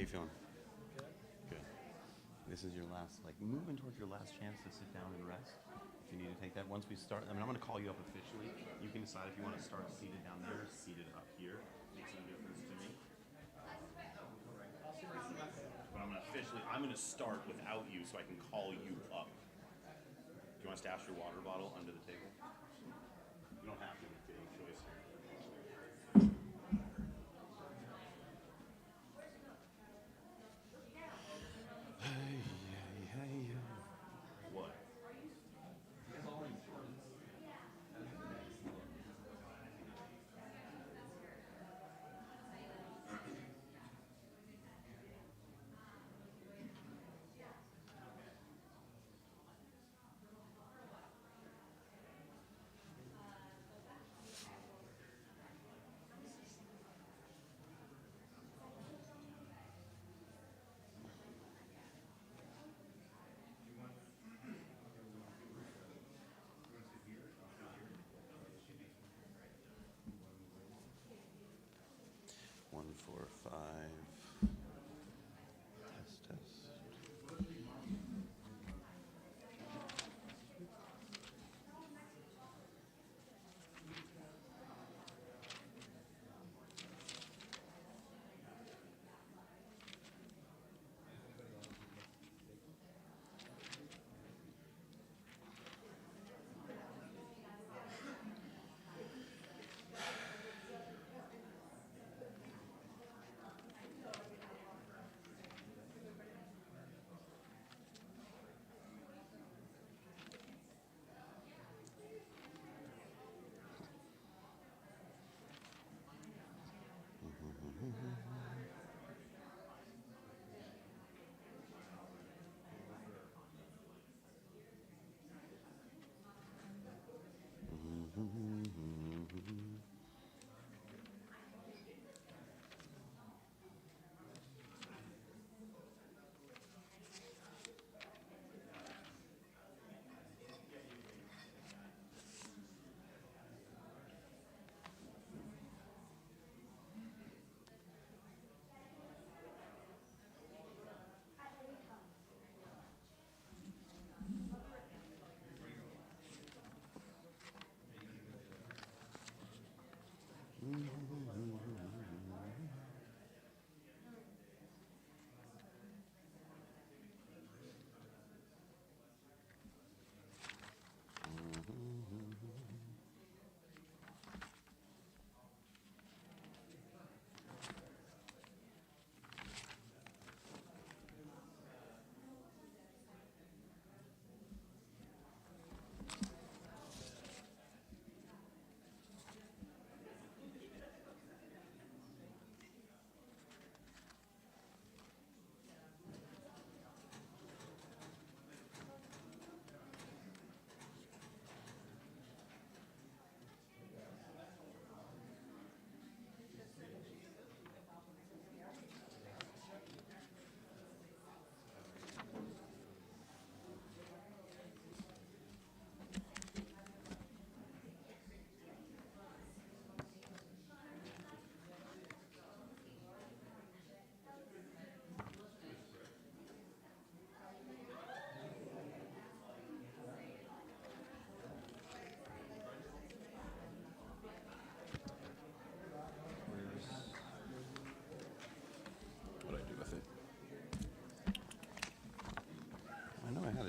you feeling? Good. This is your last, moving towards your last chance to sit down and rest. If you need to take that, once we start, I'm going to call you up officially. You can decide if you want to start seated down there or seated up here. Makes no difference to me. But I'm going to start without you so I can call you up. Do you want to stash your water bottle under the table? You don't have to make any choice here. What? One, four, five. Test, test.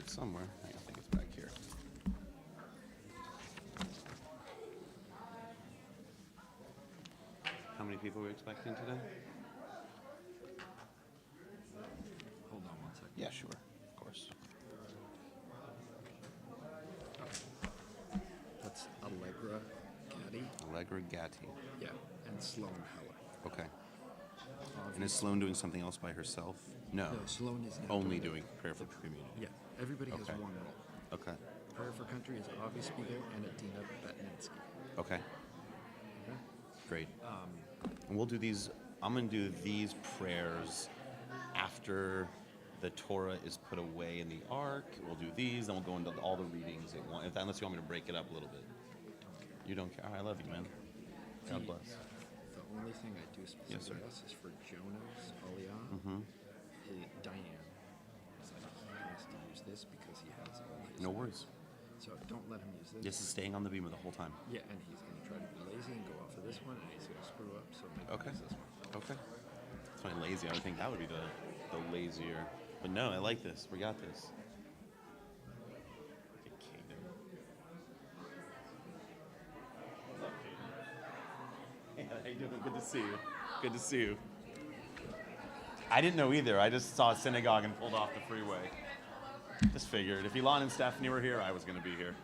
Somewhere. I think it's back here. How many people are we expecting today? Hold on one second. Yeah, sure. Of course. That's Allegra Gatti. Allegra Gatti. Yeah, and Sloan Heller. Okay. And is Sloan doing something else by herself? No. No, Sloan is now only doing prayer for community. Yeah, everybody has Okay. one role. Okay. Prayer for Country is Avi Spiegel and Adina Betninsky. Okay. Okay? Great. And we'll do these. I'm going to do these prayers after the Torah is put away in the ark. We'll do these, then we'll go into all the readings at once. Unless you want me to break it up a little bit. You don't care. I love you, man. God bless. So, only thing I do Yes, sir. specifically ask is for Jonah's Aliyah. Diane. It's like he has to use this because he has all his. No worries. So don't let him use this. This is staying on the beamer the whole time. Yeah, and he's going to try to be lazy and go off of this one, and he's going to screw up. So make Okay. him use this one. Okay. That's funny, lazy. I would think that would be the lazier. But no, I like this. We got this. Okay, Kingdom. Hey, how you doing? Good to see you. Good to see you. I didn't know either. I just saw a synagogue and pulled off the freeway. Just figured. If Elon and Stephanie were here, I was going to be here.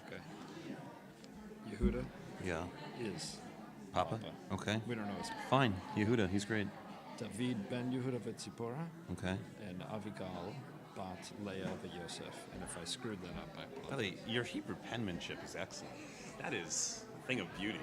Okay. Yehuda Yeah. is Papa? Okay. We don't know his Fine. Yehuda, he's great. David ben Yehuda v'Tzipora Okay. and Avigal bat Leah v'Yosef. And if I screwed that up, I apologize. By the way, your Hebrew penmanship is excellent. That is a thing of beauty.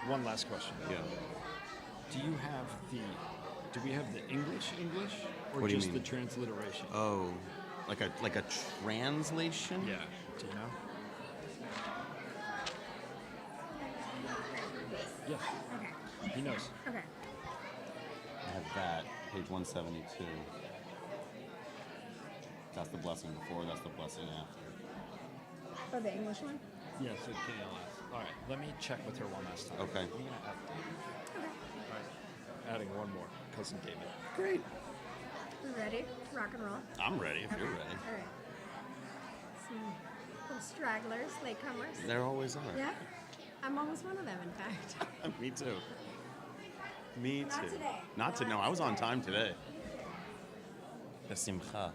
one last question. Yeah. Do we have the English, or What do you just the mean? transliteration? Oh, like a translation? Yeah. Do you know? Yeah. Okay. He knows. Okay. I have that, page 172. That's the blessing before, that's the blessing after. Oh, the English one? Yeah, so KLS. All right, let me check with her one last time. Okay. I'm gonna add, Okay. all right, adding one more, cousin David. Great. You ready? Rock and roll. I'm ready if you're ready. All right. Some little stragglers, latecomers. There always are. Yeah? I'm almost one of them, in fact. Me too. Me Not too. today. Not to. No, I was on time today. The simcha.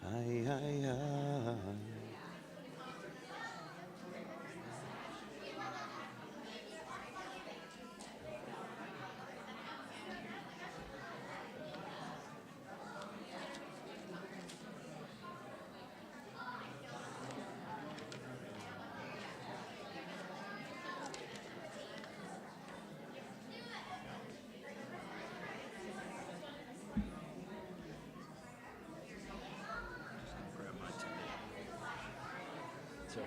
Ay, ay, ay. Grab my TV. So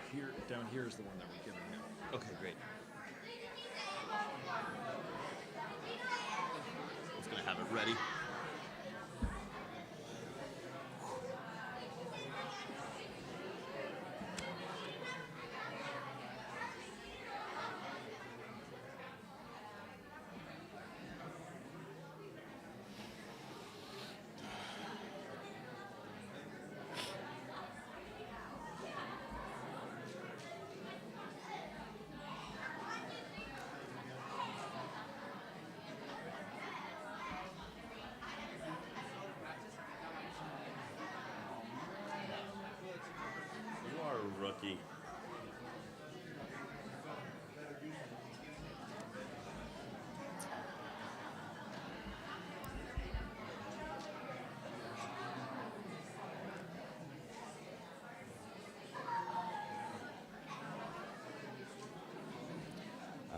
down here is the one that we've given him. Okay, great. I was gonna have it ready. You are a rookie.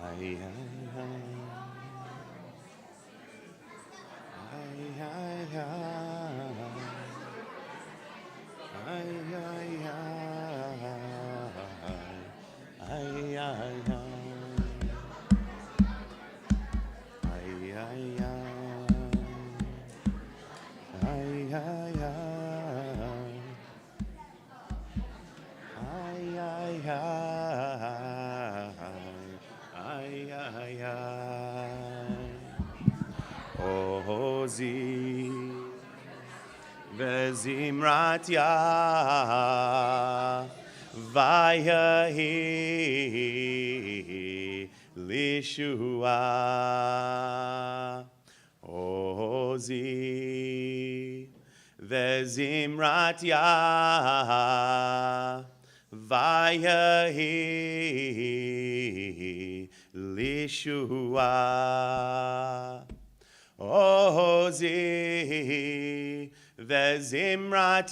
Ay, ay, ay. Ay, ay, ay. Ay, ay, ay. Ay, ay, ay. Ay, ay, ay. Ay, ay, ay. Ay, ay, ay. Ay, ay, ay. Ozi וזמרת ויהי לישועה. עוזי וזמרת ויהי לישועה. עוזי וזמרת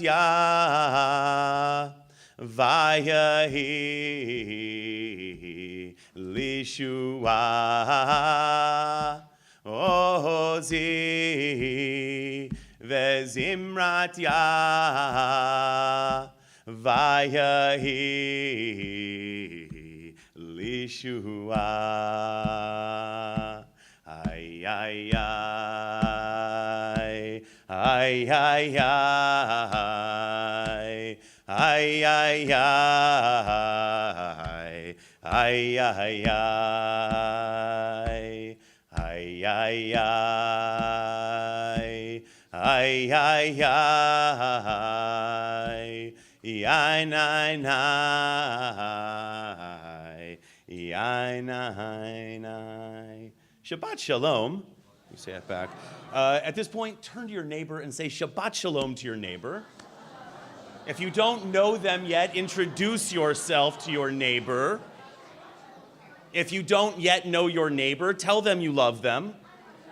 ויהי לישועה. עוזי וזמרת ויהי לישועה. Ay, ay, ay, ay, ay, ay, ay, ay, ay, ay, ay, ay, ay, ay, ay, ay, ay, ay, ay, nine, nine. Shabbat Shalom. You say that back. At this point, turn to your neighbor and say Shabbat Shalom to your neighbor. If you don't know them yet, introduce yourself to your neighbor. If you don't yet know your neighbor, tell them you love them.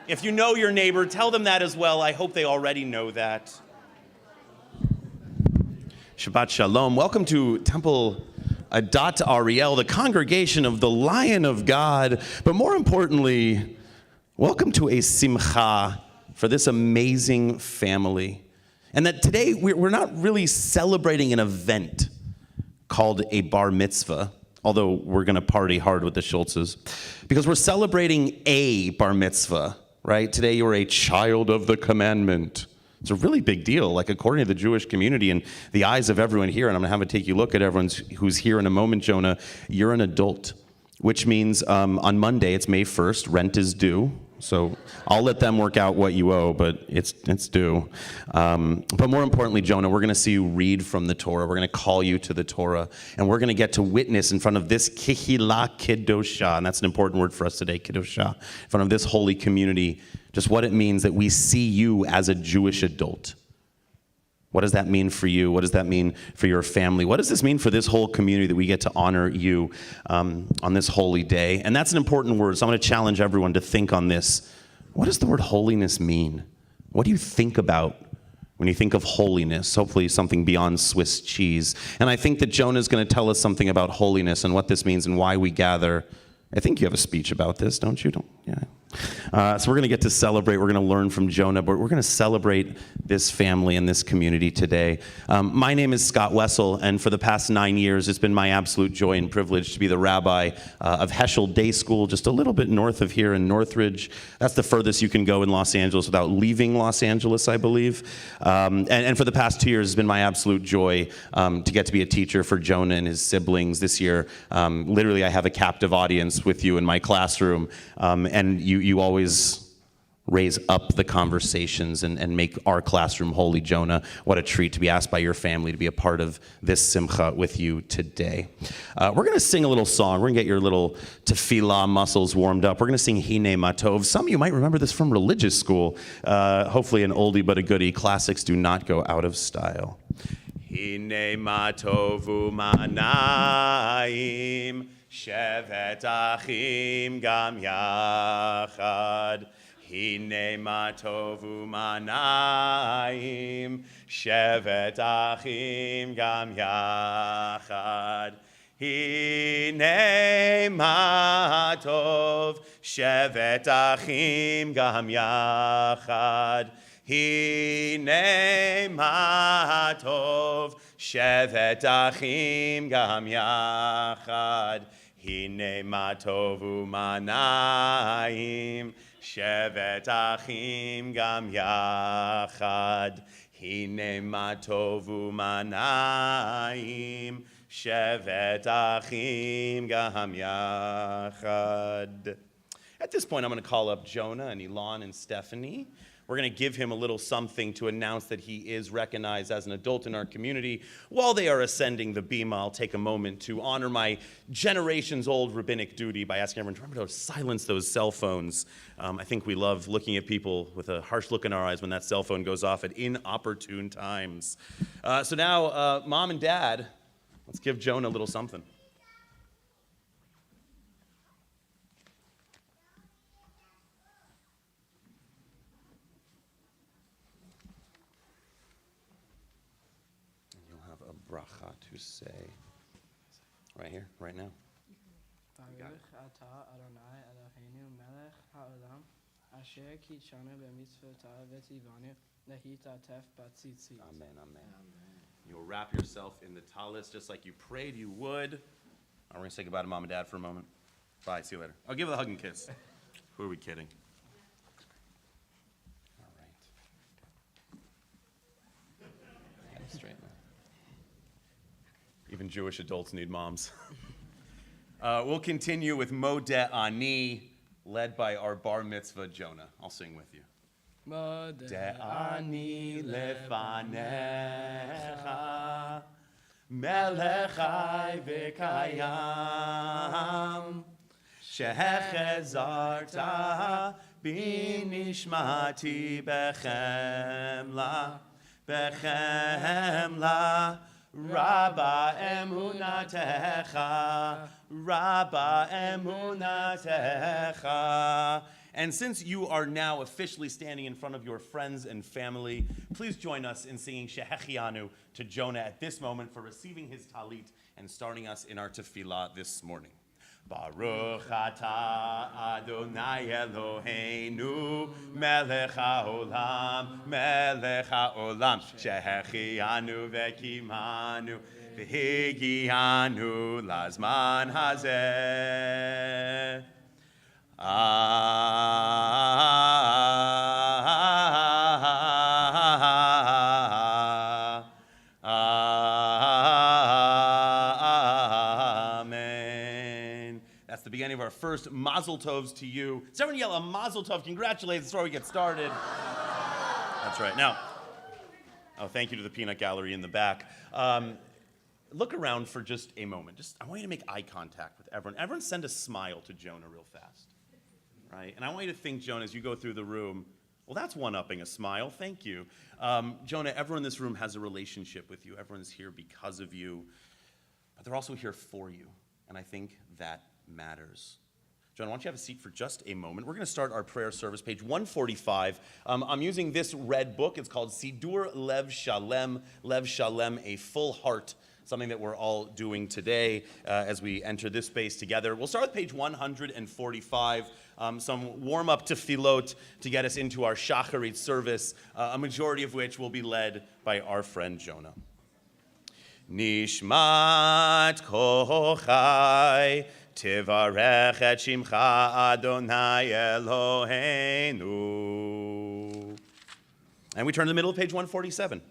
If you know your neighbor, tell them that as well. I hope they already know that. Shabbat Shalom. Welcome to Temple Adat Ariel, the congregation of the Lion of God. But more importantly, welcome to a simcha for this amazing family. And that today we're not really celebrating an event called a bar mitzvah, although we're going to party hard with the Shultzes, because we're celebrating a bar mitzvah, right? Today you're a child of the commandment. It's a really big deal, like according to the Jewish community and the eyes of everyone here, and I'm going to have a take you look at everyone who's here in a moment, Jonah, you're an adult, which means on Monday, it's May 1st, rent is due. So I'll let them work out what you owe, but it's due. But more importantly, Jonah, we're going to see you read from the Torah. We're going to call you to the Torah, and we're going to get to witness in front of this Kihila Kedosha, and that's an important word for us today, Kedosha, in front of this holy community, just what it means that we see you as a Jewish adult. What does that mean for you? What does that mean for your family? What does this mean for this whole community that we get to honor you on this holy day? And that's an important word, so I'm going to challenge everyone to think on this. What does the word holiness mean? What do you think about when you think of holiness? Hopefully something beyond Swiss cheese. And I think that Jonah is going to tell us something about holiness and what this means and why we gather. I think you have a speech about this, don't you? Yeah. So we're going to get to celebrate. We're going to learn from Jonah, but we're going to celebrate this family and this community today. My name is Scott Wessel, and for the past 9 years, it's been my absolute joy and privilege to be the rabbi of Heschel Day School, just a little bit north of here in Northridge. That's the furthest you can go in Los Angeles without leaving Los Angeles, I believe. And for the past 2 years, it's been my absolute joy to get to be a teacher for Jonah and his siblings. This year, literally, I have a captive audience with you in my classroom, and you always raise up the conversations and make our classroom holy, Jonah. What a treat to be asked by your family to be a part of this simcha with you today. We're going to sing a little song. We're going to get your little tefillah muscles warmed up. We're going to sing Hine Matov. Some of you might remember this from religious school. Hopefully an oldie but a goodie. Classics do not go out of style. Hine Matov u'manayim shevet achim gam yachad. Hine ma tov u'manayim shevet achim gam yachad. Hine ma tov shevet achim gam yachad. Hine ma tov shevet achim gam yachad. Hine ma tov u'manayim shevet achim gam yachad. Hine ma tov u'manayim shevet achim gam yachad. At this point, I'm going to call up Jonah and Elon and Stephanie. We're going to give him a little something to announce that he is recognized as an adult in our community. While they are ascending the bima, I'll take a moment to honor my generations-old rabbinic duty by asking everyone to remember to silence those cell phones. I think we love looking at people with a harsh look in our eyes when that cell phone goes off at inopportune times. So now, Mom and Dad, let's give Jonah a little something. Bracha to say right here, right now. Baruch atah Adonai Eloheinu melech haolam asher kitshanu b'mitzvotav v'tzivanu lehitatef b'tzitzit. Amen, amen. You'll wrap yourself in the talis just like you prayed you would. We're going to say goodbye to Mom and Dad for a moment. Bye, see you later. I'll give it a hug and kiss. Who are we kidding? All right. Get it straight now. Even Jewish adults need moms. We'll continue with Modeh Ani, led by our bar mitzvah, Jonah. I'll sing with you. Modeh Ani lefanecha, melech chai v'kayam, shehechezarta binishmati bechemla, bechemla, Rabba emunatecha, Rabba emunatecha. And since you are now officially standing in front of your friends and family, please join us in singing Shehechianu to Jonah at this moment for receiving his talit and starting us in our tefillah this morning. Baruch atah Adonai Eloheinu melech haolam shehechianu vekimanu v'higianu lazman hazeh. Amen. That's the beginning of our first Mazel Tovs to you. Does everyone yell a Mazel Tov? Congratulations before we get started. That's right. Now, thank you to the peanut gallery in the back. Look around for just a moment. I want you to make eye contact with everyone. Everyone send a smile to Jonah real fast. Right? And I want you to think, Jonah, as you go through the room, well, that's one-upping a smile. Thank you. Jonah, everyone in this room has a relationship with you. Everyone's here because of you. But they're also here for you. And I think that matters. Jonah, why don't you have a seat for just a moment? We're going to start our prayer service, page 145. I'm using this red book. It's called Sidur Lev Shalem, a full heart. Something that we're all doing today as we enter this space together. We'll start with page 145, some warm-up tefillot to get us into our shacharit service, a majority of which will be led by our friend Jonah. Nishmat kochai tivarech et shimcha Adonai Eloheinu. And we turn to the middle of page 147.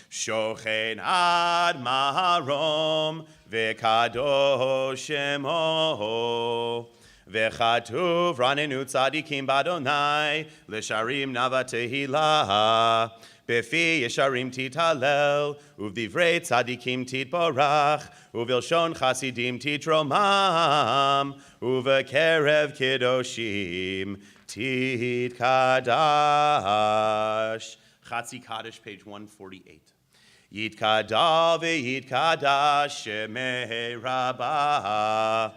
Shochen ad maharom v'kadosh shemo v'chatuv ranenu tzadikim b'Adonai l'sharim nava tehila b'fi yesharim titalel uvdivrei tzadikim titborach uvilshon chasidim titromam uvekerev kiddoshim titkadash. Chatzi Kaddish, page 148. Yitkada v'yitkada shemei rabbah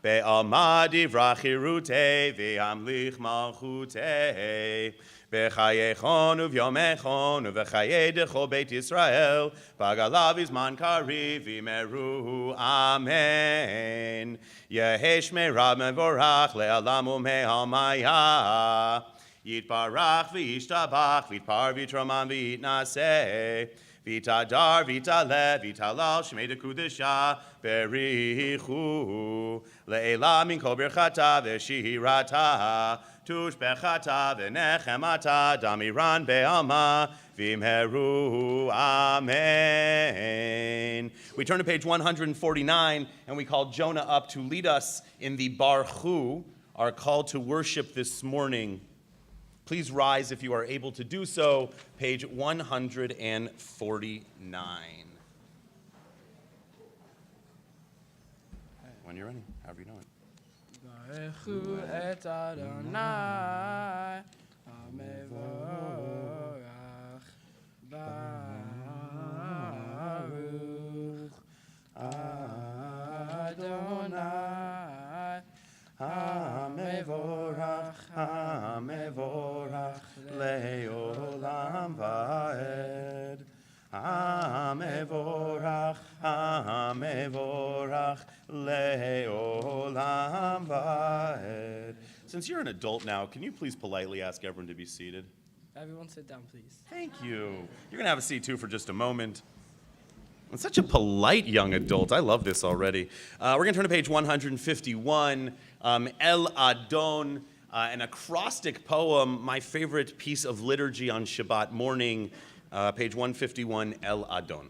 be'alma divrach hirutei v'amlich malchutei v'chayechon uvyomechon v'chayei dechol beit Yisrael v'agalav izman kariv v'meru amen. Yehesh me'rab mevorach le'alam u'me'almaya Yitbarach v'yishtabach v'yitpar v'yitroman v'yitnaseh Vitadar, vitale, vitalal, shmei de kudesha, berichu, le'ela min kol birchata v'shirata, tush bechata v'nechemata, damiran be'alma, v'imheru, amen. We turn to page 149, and we call Jonah up to lead us in the Barchu, our call to worship this morning. Please rise if you are able to do so, page 149. When you're ready, however you know it. Baruchu et Adonai, Hamevorach, Baruch Adonai, Hamevorach, Hamevorach, Le'olam va'ed. Hamevorach, Hamevorach, Le'olam va'ed. Since you're an adult now, can you please politely ask everyone to be seated? Everyone sit down, please. Thank you. You're going to have a seat, too, for just a moment. I'm such a polite young adult. I love this already. We're going to turn to page 151, El Adon, an acrostic poem, my favorite piece of liturgy on Shabbat morning, page 151, El Adon.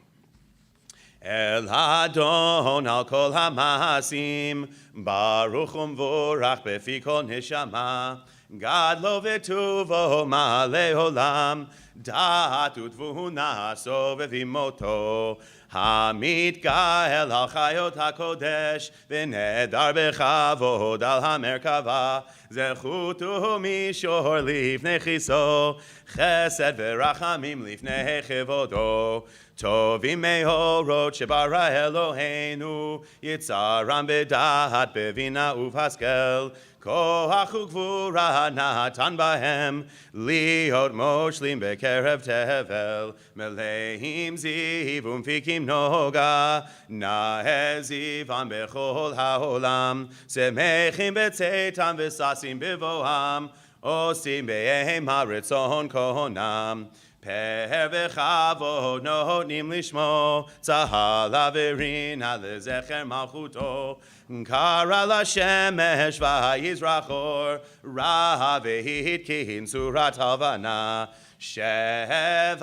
El Adon al kol hamasim, Baruch umvorach befi kol neshama, God lo v'tuvo ma'alei olam, Da'at u'tvuna sovevi moto, Hamit gael al chayot hakodesh, V'nedar bechavod al hamerkava, Zechutu mishor lifnei chiso, Chesed v'rachamim lifnei chevodo, Tovim mehorot shebara Eloheinu, Yitzaram b'dahat bevina uvhaskel, Koach ugvura natan bahem, Liot moshlim bekerev tevel, Meleim ziv umfikim noga, Nahezivam bechol haolam, Semechim betzetam v'sasim bevoham, Osim be'ehem haritzon kohonam, Per v'chavod notnim lishmo, Tzahal averin halezecher malchuto, Kara l'shemesh v'yizrachor, Ra v'hitkin surat havana, Shevach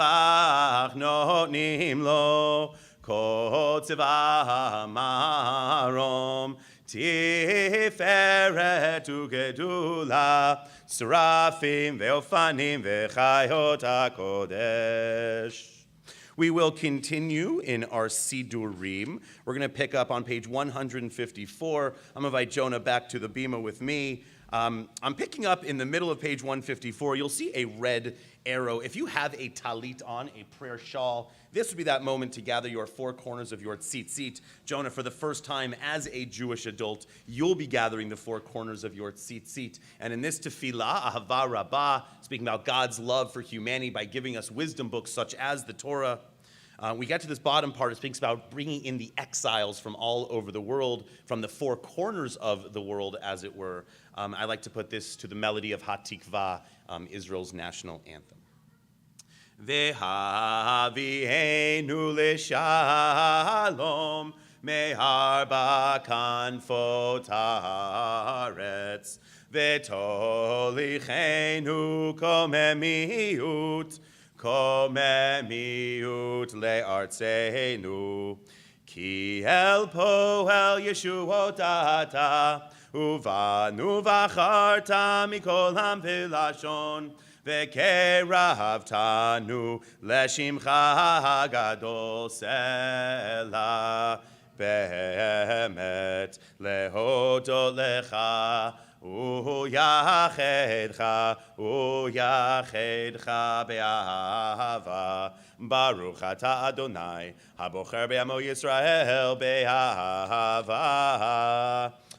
notnim lo, Kol tzivah marom, Tiferet u'gedula, Srafim ve'ofanim ve'chayot HaKodesh. We will continue in our Sidurim. We're going to pick up on page 154. I'm going to invite Jonah back to the bima with me. I'm picking up in the middle of page 154. You'll see a red arrow. If you have a talit on, a prayer shawl, this would be that moment to gather your four corners of your tzitzit. Jonah, for the first time as a Jewish adult, you'll be gathering the four corners of your tzitzit. And in this tefillah, ahava rabbah, speaking about God's love for humanity by giving us wisdom books such as the Torah, we get to this bottom part. It speaks about bringing in the exiles from all over the world, from the four corners of the world, as it were. I like to put this to the melody of Hatikvah, Israel's national anthem. Ve'havienu leshalom me'arba kanfot haaretz ve'tolichenu komemiut le'artzenu ki el poel yeshuotata uvanu v'acharta mikol ham v'lashon ve'keravtanu leshimcha gadol sela be'emet lehodot lecha uyachedcha be'ahava Baruch ata Adonai habocher be'amo Yisrael be'ahava.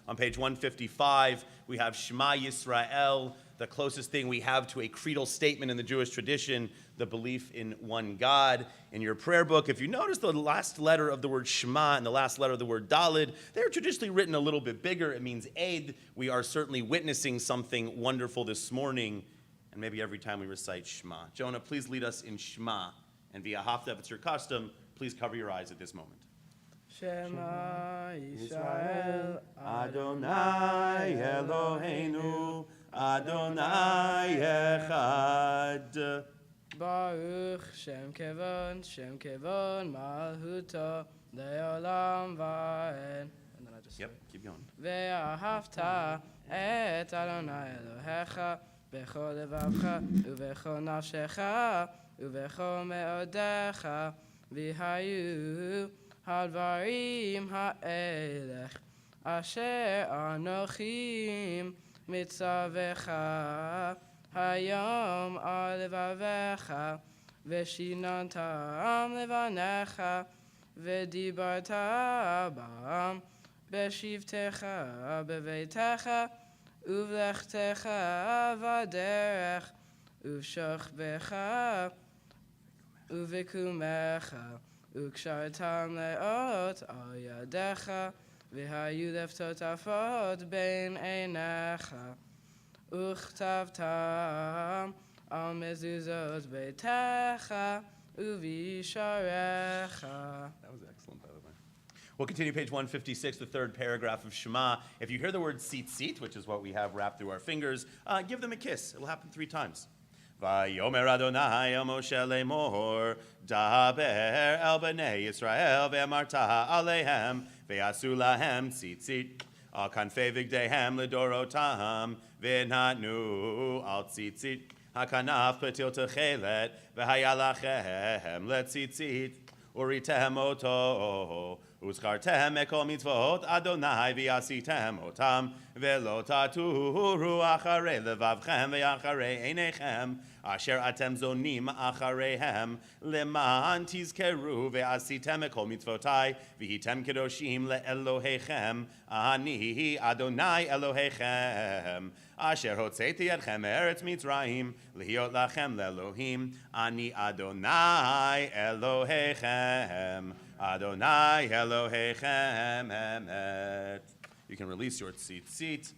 On page 155, we have Shema Yisrael, the closest thing we have to a creedal statement in the Jewish tradition, the belief in one God. In your prayer book, if you notice the last letter of the word Shema and the last letter of the word Dalid, they're traditionally written a little bit bigger. It means aid. We are certainly witnessing something wonderful this morning, and maybe every time we recite Shema. Jonah, please lead us in Shema. And via Hafta, if it's your custom, please cover your eyes at this moment. Shema Yisrael Adonai Eloheinu Adonai Echad. Baruch Shem Kevon Malhuto Leolam Vaed. And then I just Keep going. Ve'ahavta et Adonai Elohecha bechol levavcha uvechol nafshecha uvechol meodecha v'hayu hadvarim ha'elech asher anochim mitzavecha hayom al levavecha v'shinantam levanecha v'dibarta bam b'shivtecha b'veitecha uvlechtecha v'derech uv'shochbecha uv'kumecha ukshartam leot al yadecha v'hayu leftot afot bein einecha uchtavtam al mezuzot beitecha uvisharecha. That was excellent, by the way. We'll continue page 156, the third paragraph of Shema. If you hear the word tzitzit, which is what we have wrapped through our fingers, give them a kiss. It will happen 3 times. Vayomer Adonai el Moshe lemor, daber el bnei Yisrael ve'amarta alehem ve'asu lahem tzitzit al kanfei vigdehem ledorotam ve'natnu al tzitzit hakanaf petil techelet ve'hayalachem letzitzit uritem oto uzkartem ekol mitzvot Adonai v'yasitem otam ve'lo taturu acharei levavchem ve'acharei einechem asher atem zonim achareihem leman tizkeru ve'asitem ekol mitzvotai v'hitem kedoshim le'elohechem ani Adonai Elohechem asher hotzeti etchem eretz Mitzrayim lihiot lachem le'elohim ani Adonai Elohechem Adonai Elohechem emet. You can release your tzitzit.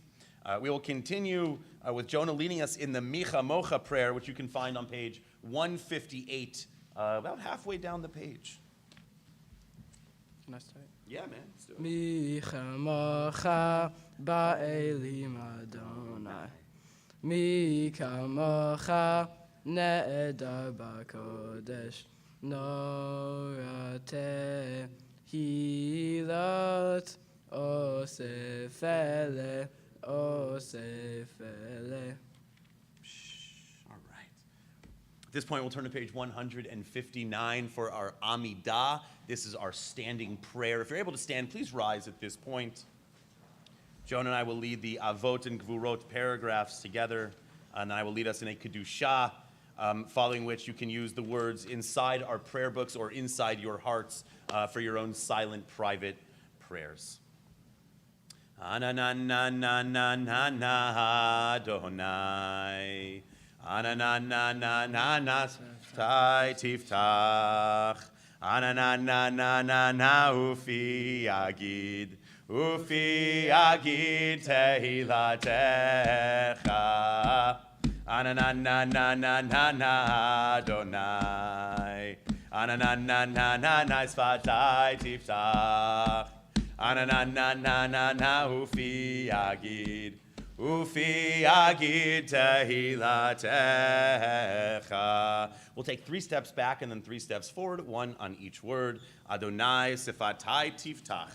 We will continue with Jonah leading us in the Micha Mocha prayer, which you can find on page 158, about halfway down the page. Can I start? Yeah, man. Let's do it. Micha mocha ba'elim Adonai. Micha mocha ne'edar ba'kodesh. Norate hilat osefele osefele. All right. At this point, we'll turn to page 159 for our Amidah. This is our standing prayer. If you're able to stand, please rise at this point. Jonah and I will lead the Avot and Gvurot paragraphs together, and I will lead us in a Kedusha, following which you can use the words inside our prayer books or inside your hearts for your own silent, private prayers. Anananananana Adonai, Anananananana tiftach, Anananananana ufi agid tehilatecha. Anananananana Adonai, Anananananana sfatai tiftach, Anananananana ufi agid tehilatecha. We'll take 3 steps back and then 3 steps forward, 1 on each word. Adonai sifatai tiftach,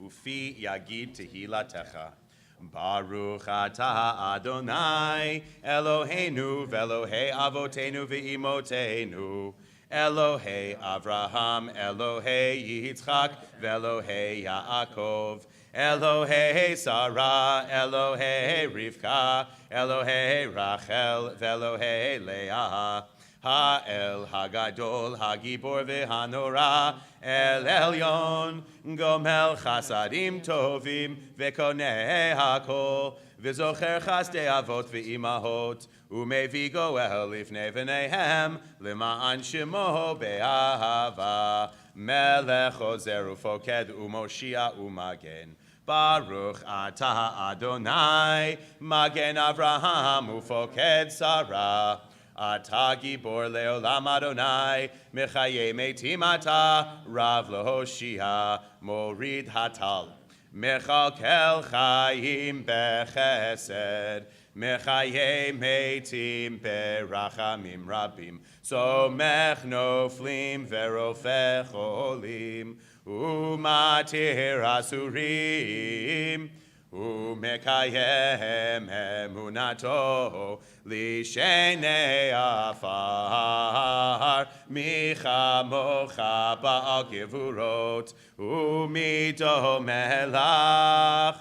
ufi yagid tehilatecha. Baruch atah Adonai Eloheinu ve'Elohei avotenu ve'imotenu Elohei Avraham Elohei Yitzchak ve'Elohei Yaakov Elohei Sarah Elohei Rivka Elohei Rachel ve'Elohei Leah Ha'el Hagadol Hagibor ve'Hanora El Elyon Gomel Chasadim Tovim Ve'Konei Hakol V'Zocher Chasdei Avot Ve'imahot Umevi Goel Lifnei V'neihem L'ma'an Shemo Be'ahava Melech Ozer Ufoked Umoshia Umagen Baruch Atah Adonai Magen Avraham Ufoked Sarah Ata gibor leolam Adonai, mechaye metim ata, rav lehoshia, morid hatal. Mechalkel chayim bechesed, mechaye metim berachamim rabim. Somech noflim verofech olim, umatir asurim. Umekayem emunato lishenei afar micha mocha ba'al gevurot umido melach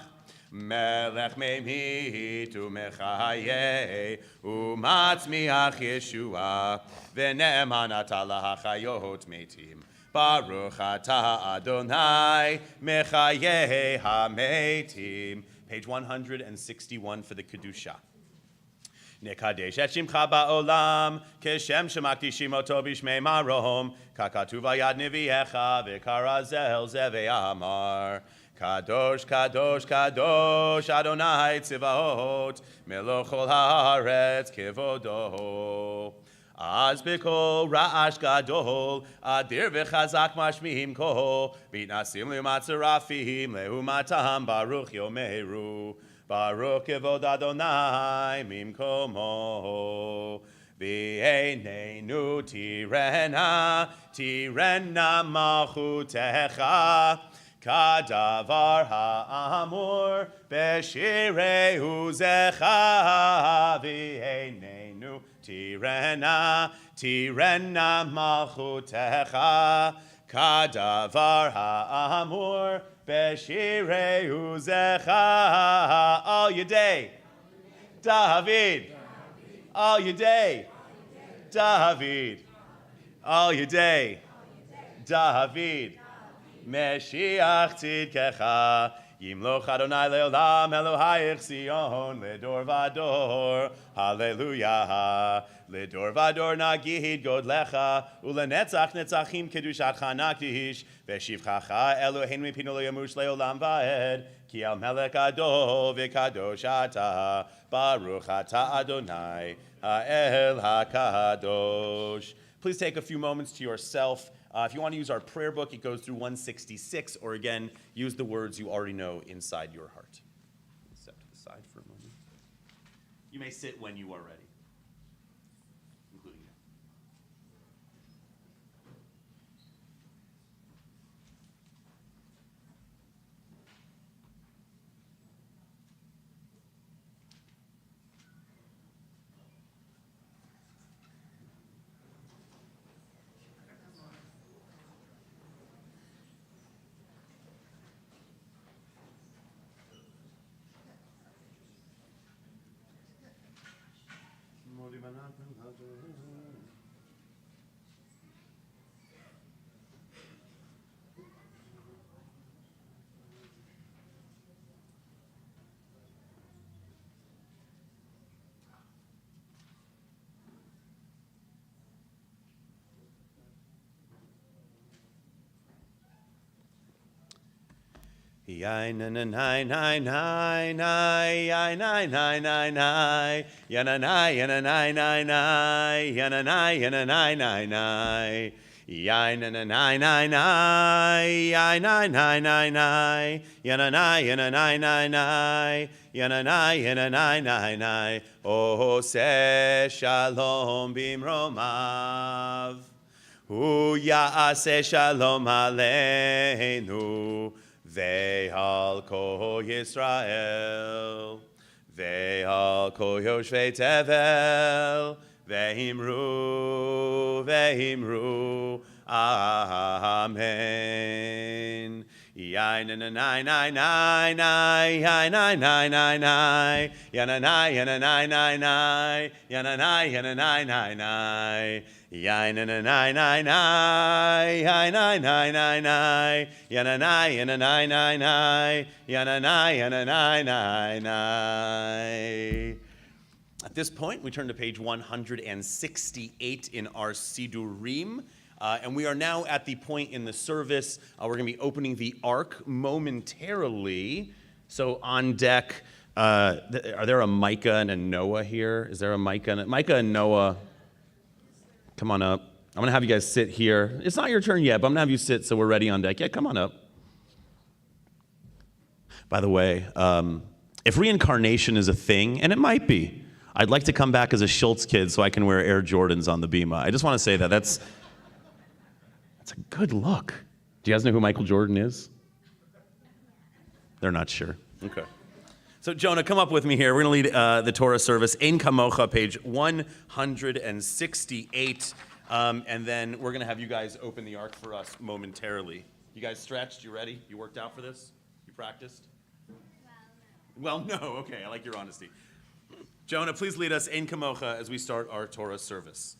melech memit umechaye umatzmiach Yeshua v'ne'eman ata lahachayot metim. Baruch atah Adonai mechaye hametim. Page 161 for the Kedusha. Nekadesh et shimcha ba'olam keshem shemakdishim oto b'shmei marom kakatuv ayad neviecha v'karazel zeve'amar kadosh kadosh kadosh Adonai tzivaot melochol haaretz kevodo. Az b'kol ra'ash gadol, adir v'chazak mashmihim kol, v'nasim l'matzarafim lehumatam baruch yomeru, baruch kevod Adonai mimkomo, V'einenu tirena, tirena malchutecha, kadavar ha'amur b'shirei uzecha. V'einenu tirena, tirena malchutecha, kadavar ha'amur b'shirei uzecha. All Yedei, David. All Yedei, David. All Yedei, David. Meshiach tzidkecha, Yimloch Adonai leolam, Elohayich Zion, ledor vador. Hallelujah. Ledor vador nagid godlecha, ulenetzach netzachim kedushatcha nakdish, veshivchacha Eloheinu mipinu lo yamush leolam vaed, ki al melech adov v'kadosh ata, baruch ata Adonai ha'el hakadosh. Please take a few moments to yourself. If you want to use our prayer book, it goes through 166, or again, use the words you already know inside your heart. Step to the side for a moment. You may sit when you are ready, including you. Yai na na nai nai nai nai yai nai nai nai nai yana nai yana nai nai nai yana nai yana nai nai nai yai na na nai nai nai yai nai nai nai nai yana nai yana nai nai nai yana nai yana nai nai nai oh se shalom bimromav hu ya'aseh shalom aleinu Ve'al kol Yisrael, ve'al kol Yoshvei Tevel, ve'imru, amen. Yai na na nai nai nai nai, yai nai nai nai nai, yana nai yana nai nai nai, yana nai yana nai nai nai. Yai na na nai nai nai, yai nai nai nai nai, yana nai yana nai nai nai, yana nai yana nai nai nai. At this point, we turn to page 168 in our Sidurim, and we are now at the point in the service. We're going to be opening the Ark momentarily. So on deck, are there a Micah and a Noah here? Is there a Micah and Noah? Come on up. I'm going to have you guys sit here. It's not your turn yet, but I'm going to have you sit so we're ready on deck. Yeah, come on up. By the way, if reincarnation is a thing, and it might be, I'd like to come back as a Shultz kid so I can wear Air Jordans on the Bima. I just want to say that. That's a good look. Do you guys know who Michael Jordan is? They're not sure. Okay. So Jonah, come up with me here. We're going to lead the Torah service. Ein Kamocha, page 168. And then we're going to have you guys open the Ark for us momentarily. You guys stretched? You ready? You worked out for this? You practiced? Well, no. Okay, I like your honesty. Jonah, please lead us Ein Kamocha as we start our Torah service.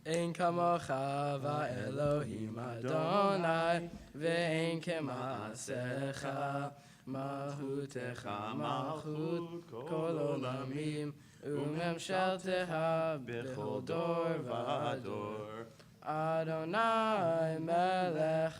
Ein kamocha va'Elohim Adonai ve'ein kema'asecha malchutecha malchut kol olamim u'memshaltecha b'chol dor v'ador Adonai melech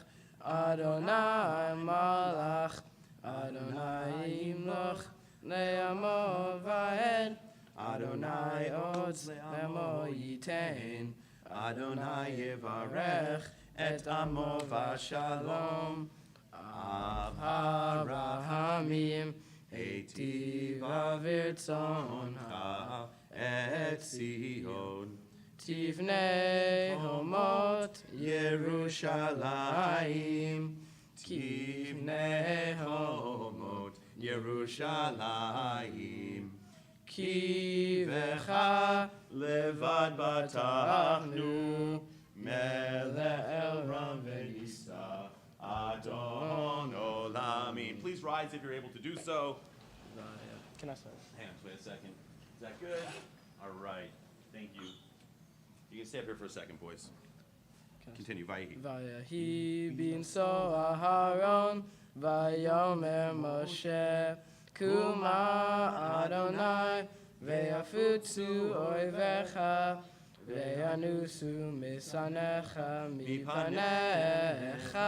Adonai malach Adonai yimloch le'amo va'ed Adonai otz le'amo yitain Adonai yevarech et amo v'shalom Av harahamim heitiv avirtzoncha et Sion Tivnei homot Yerushalayim. Tivnei homot Yerushalayim. Ki vecha Levad batachnu melech el ram v'yisa Adon olamin. Please rise if you're able to do so. Can I start? Hang on, wait a second. Is that good? All right. Thank you. You can stay up here for a second, boys. Continue. Vayihi. Vayahi bin so Aharon Vayomer Moshe Kuma Adonai Veyafutsu Oivecha Veyanusu Misanecha Mipanecha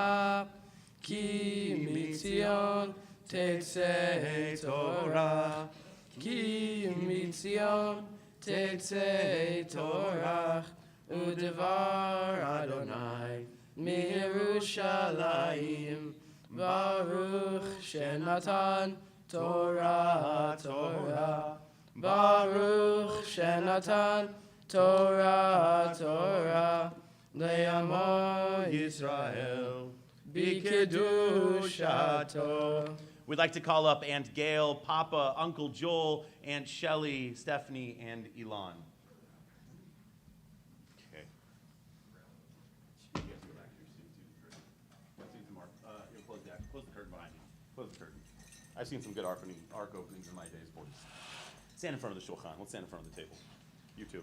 Ki Mitzion Tetzei Torah Ki Mitzion Tetzei Torah Udevar Adonai Mirushalayim Baruch Shenatan Torah Torah Baruch Shenatan Torah Torah Le'amo Yisrael B'kedushato. We'd like to call up Aunt Gail, Papa, Uncle Joel, Aunt Shelley, Stephanie, and Elon. Okay. You have to go back to your seat, too. Close the curtain behind you. Close the curtain. I've seen some good ark openings in my days, boys. Stand in front of the shulchan. Let's stand in front of the table. You too.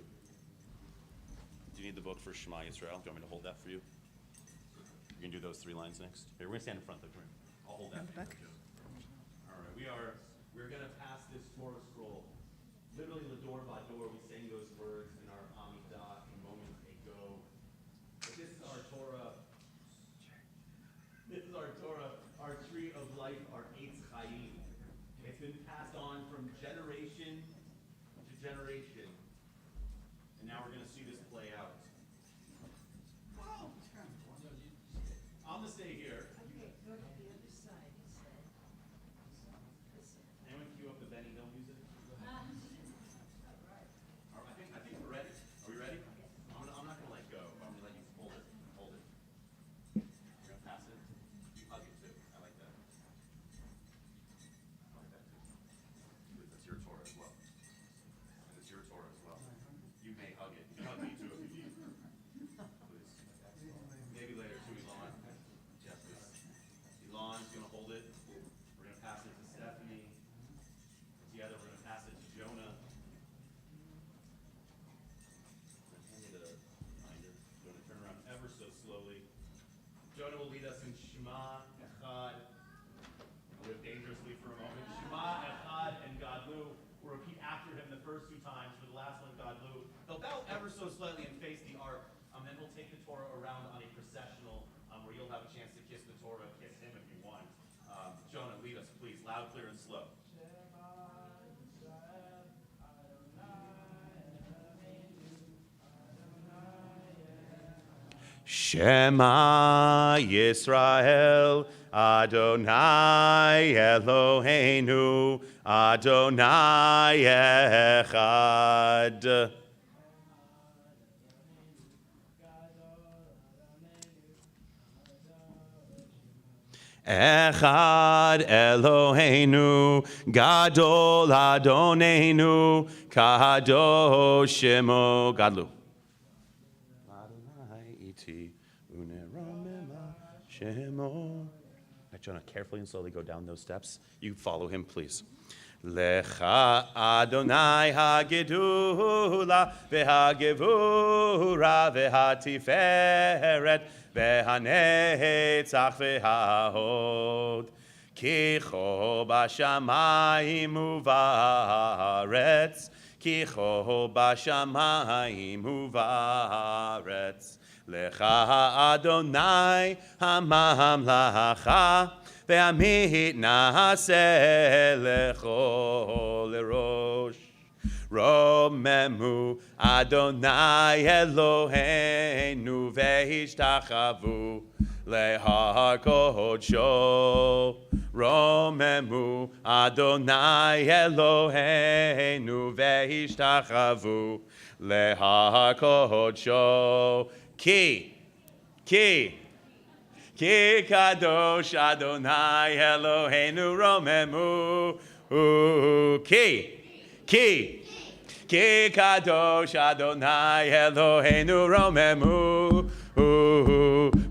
Do you need the book for Shema Yisrael? Do you want me to hold that for you? You can do those 3 lines next. Here, we're gonna stand in front of the room. I'll hold that for you. All right, we're gonna pass this Torah scroll. Literally, door by door, we sang those words in our Amidah a moment ago. But this is our Torah. This is our Torah, our tree of life, our Eitz Chaim. It's been passed on from generation to generation. And now we're going to see this play out. Wow. I'm going to stay here. Okay, go to the other side, he said. Anyone cue up the Benny Hill music? All right, I think we're ready. Are we ready? I'm not going to let go. I'm going to let you hold it. Hold it. You're going to pass it. You hug it too. I like that. I like that too. That's your Torah as well. And it's your Torah as well. You may hug it. You can hug me too if you need. Please. Maybe later too, Elon. Yes, please. Elon's going to hold it. We're going to pass it to Stephanie. Together we're going to pass it to Jonah. Hand me the reminder. Jonah, turn around ever so slowly. Jonah will lead us in Shema Echad. I'll live dangerously for a moment. Shema Echad and Gadlu. We'll repeat after him the first 2 times. For the last one, Gadlu. He'll bow ever so slightly and face the ark. Then we'll take the Torah around on a processional where you'll have a chance to kiss the Torah, kiss him if you want. Jonah, lead us, please. Loud, clear, and slow. Shema Yisrael, Adonai Eloheinu, Adonai Echad. Echad Eloheinu, Gadol Adonenu, Kadosh Shemo. Gadlu. Adonai iti uneramema Shemo. Jonah, carefully and slowly go down those steps. You follow him, please. Lecha Adonai hagedula v'hagevura v'hatiferet v'hanetzach v'hahod kicho b'shamayim uvaretz kicho b'shamayim uvaretz Lecha Adonai hamamlacha ve'amit na'aseh lecho lerosh Romemu Adonai Eloheinu ve'ishtachavu lehar kodsho Romemu Adonai Eloheinu ve'ishtachavu lehakodsho. Ki kadosh Adonai Eloheinu romemu. Ki kadosh Adonai Eloheinu romemu.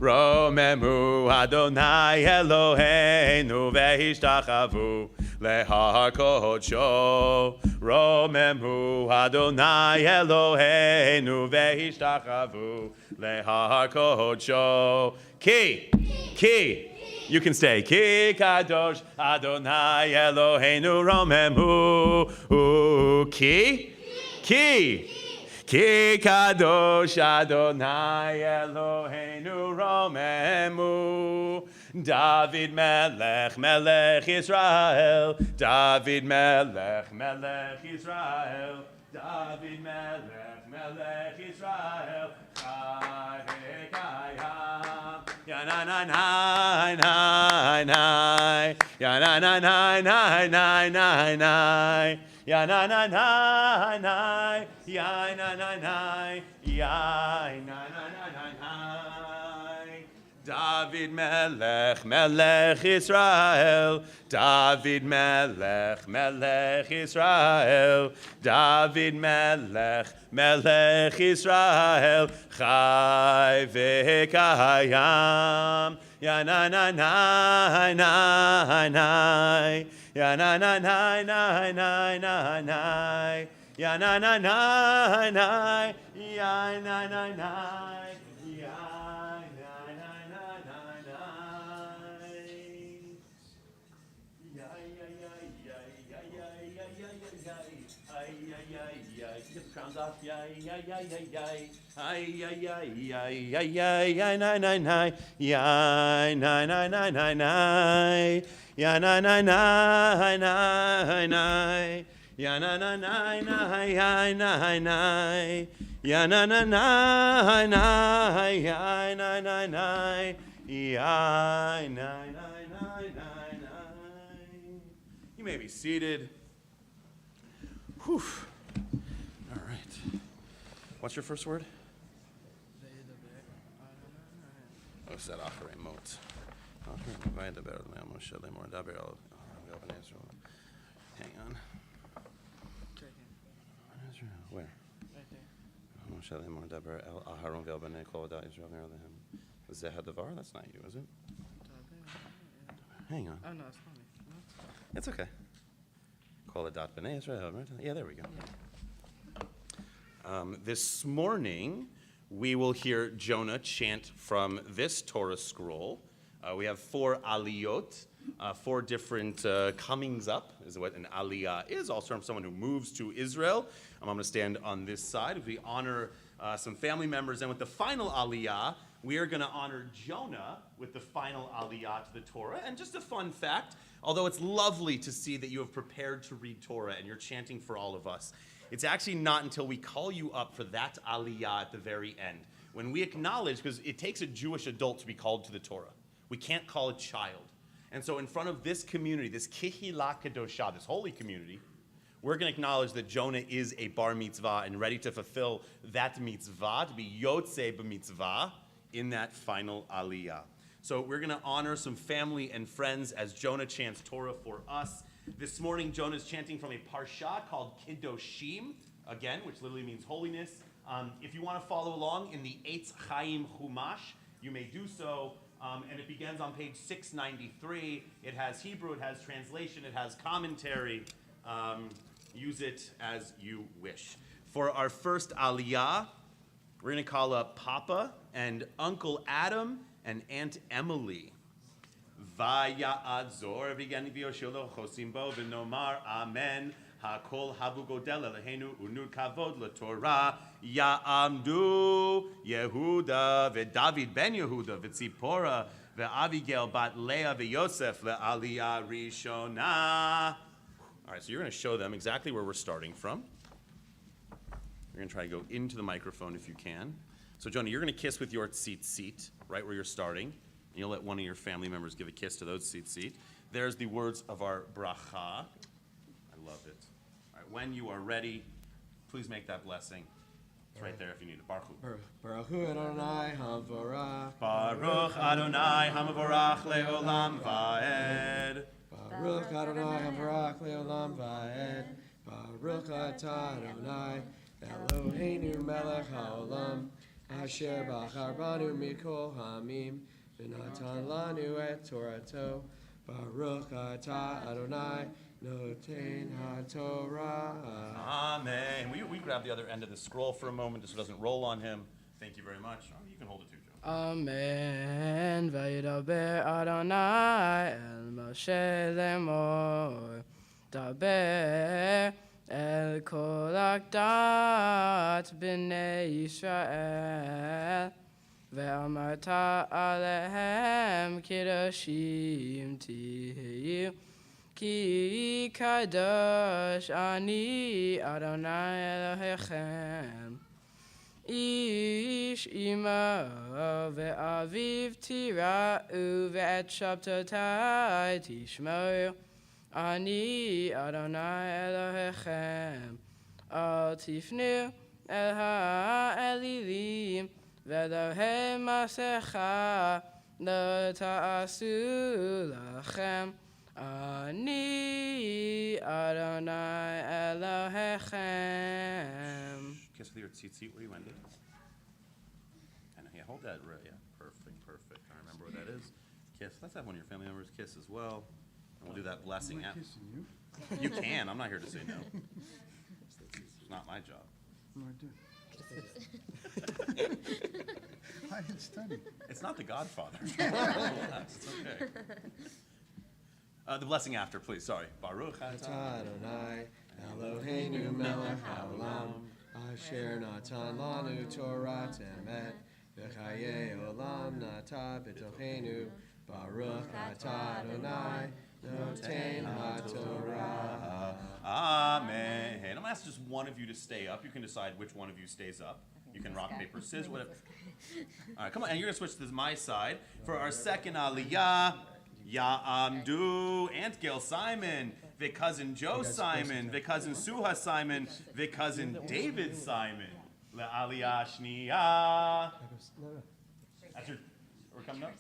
Romemu Adonai Eloheinu ve'ishtachavu lehakodsho. Romemu Adonai Eloheinu ve'ishtachavu lehakodsho. Ki. You can stay. Ki kadosh Adonai Eloheinu romemu. Ki kadosh Adonai Eloheinu romemu. David melech Israel. David melech Israel. David melech Israel. Chai v'kayam. Ya-na-na-na-na-na-na. Ya-na-na-na-na-na-na-na. Ya-na-na-na-na. Ya-na-na-na. Ya-na-na-na-na. David melech Israel. David melech Israel. David melech Israel. Chai v'kayam. Ya-na-na-na-na-na. Ya-na-na-na-na-na-na. Ya-na-na-na-na. Ya-na-na-na. You may be seated. Whew. All right. What's your first word? Oh, said acharei mot. Hang on. Where? Right there. That's not you, is it? Hang on. Oh, no, it's not me. No, it's fine. It's okay. Call it dot b'nei Israel. Right? Yeah, there we go. This morning, we will hear Jonah chant from this Torah scroll. We have 4 aliyot, 4 different comings up, is what an aliyah is, also from someone who moves to Israel. I'm going to stand on this side as we honor some family members. And with the final aliyah, we are going to honor Jonah with the final aliyah to the Torah. And just a fun fact, although it's lovely to see that you have prepared to read Torah and you're chanting for all of us, it's actually not until we call you up for that aliyah at the very end, when we acknowledge, because it takes a Jewish adult to be called to the Torah. We can't call a child. And so in front of this community, this Kihila Kedoshah, this holy community, we're going to acknowledge that Jonah is a bar mitzvah and ready to fulfill that mitzvah, to be yotzei b'mitzvah in that final aliyah. So we're going to honor some family and friends as Jonah chants Torah for us. This morning, Jonah is chanting from a parsha called Kedoshim, again, which literally means holiness. If you want to follow along in the Eitz Chaim Chumash, you may do so. And it begins on page 693. It has Hebrew, it has translation, it has commentary. Use it as you wish. For our first aliyah, we're going to call up Papa and Uncle Adam and Aunt Emily. Vaya'adzor v'gani v'yoshilo chosim bo v'nomar amen. Hakol havu godel elehenu unud kavod l'Torah. Ya'amdu Yehuda v'David ben Yehuda v'Tzipora v'Avigail bat Leah v'Yosef le'aliyah rishona. All right, so you're going to show them exactly where we're starting from. You're going to try to go into the microphone if you can. So, Jonah, you're going to kiss with your seat, right where you're starting. You'll let one of your family members give a kiss to those tzitzit. There's the words of our bracha. I love it. All right, when you are ready, please make that blessing. It's right there if you need it. Baruch Hu. Baruch Hu Adonai Havorach. Baruch Adonai Hamavorach Leolam Vaed. Baruch Adonai Havorach Leolam Vaed. Baruch Atah Adonai Eloheinu Melech HaOlam Asher Bachar Banu Mikol Hamim V'natan Lanu Et Torato Baruch Atah Adonai Noten HaTorah. Amen. We grab the other end of the scroll for a moment just so it doesn't roll on him. Thank you very much. Oh, you can hold it too, Joe. Amen. Vayidaber Adonai el Moshe lemor. Daber el kol akdat b'nei Yisrael. Ve'amarta alehem kedoshim tihiyu. Ki kadosh ani Adonai Elohechem. Ish ima ve'aviv tira'u ve'et shabtotai tishmoru. Ani Adonai Elohechem. Al tifnu el ha'elilim ve'lohem masecha lo ta'asu lachem. Ani Adonai Elohechem. Kiss with your tzitzit where you ended. And yeah, hold that right. Yeah, perfect. I remember what that is. Kiss. Let's have one of your family members kiss as well. And we'll do that blessing. Kissing you? You can. I'm not here to say no. It's not my job. No, I did. I didn't study. It's not The Godfather. It's okay. The blessing after, please. Sorry. Baruch Atah Adonai Eloheinu Melech HaOlam Asher Natan Lanu Torah Temet V'chayei Olam Nata B'tochenu Baruch Atah Adonai Noten HaTorah. Amen. And I'm going to ask just one of you to stay up. You can decide which one of you stays up. You can rock, paper, scissors, whatever. All right, come on. And you're going to switch to my side. For our second aliyah, Ya'amdu, Aunt Gail Simon, the cousin Joe Simon, the cousin Suha Simon, the cousin David Simon. La'aliyah shniya. That's your, we're coming up?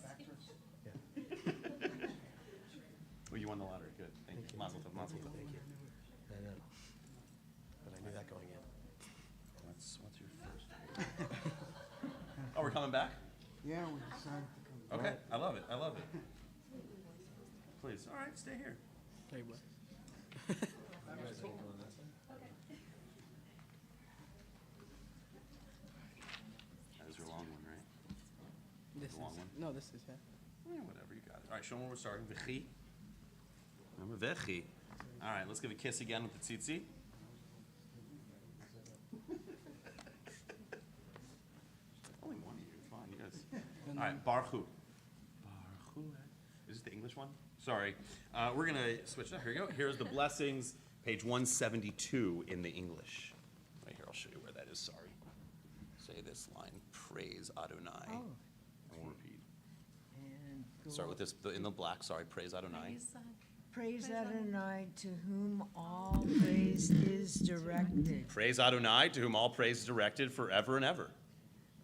Well, you won the lottery. Good. Thank you. Mazel tov, mazel tov. Thank you. I know. But I knew that going in. What's your first? Oh, we're coming back? Yeah, we decided to come. Okay. I love it. Please. All right, stay here. Hey, what? That is your long one, right? This The long is, one? no, this is, yeah. Yeah, whatever, you got it. All right, show them where we're starting. V'chi. Remember V'chi. All right, let's give a kiss again with the tzitzit. Only one of you. Fine, you guys. All right, Baruch Hu. Baruch Hu. Is this the English one? Sorry. We're going to switch. Here you go. Here's the blessings, page 172 in the English. Right here, I'll show you where that is. Sorry. Say this line, praise Adonai. And we'll repeat. And Start with this in the black. Sorry, praise Adonai. praise Adonai, to whom all praise is directed. Praise Adonai, to whom all praise is directed forever and ever.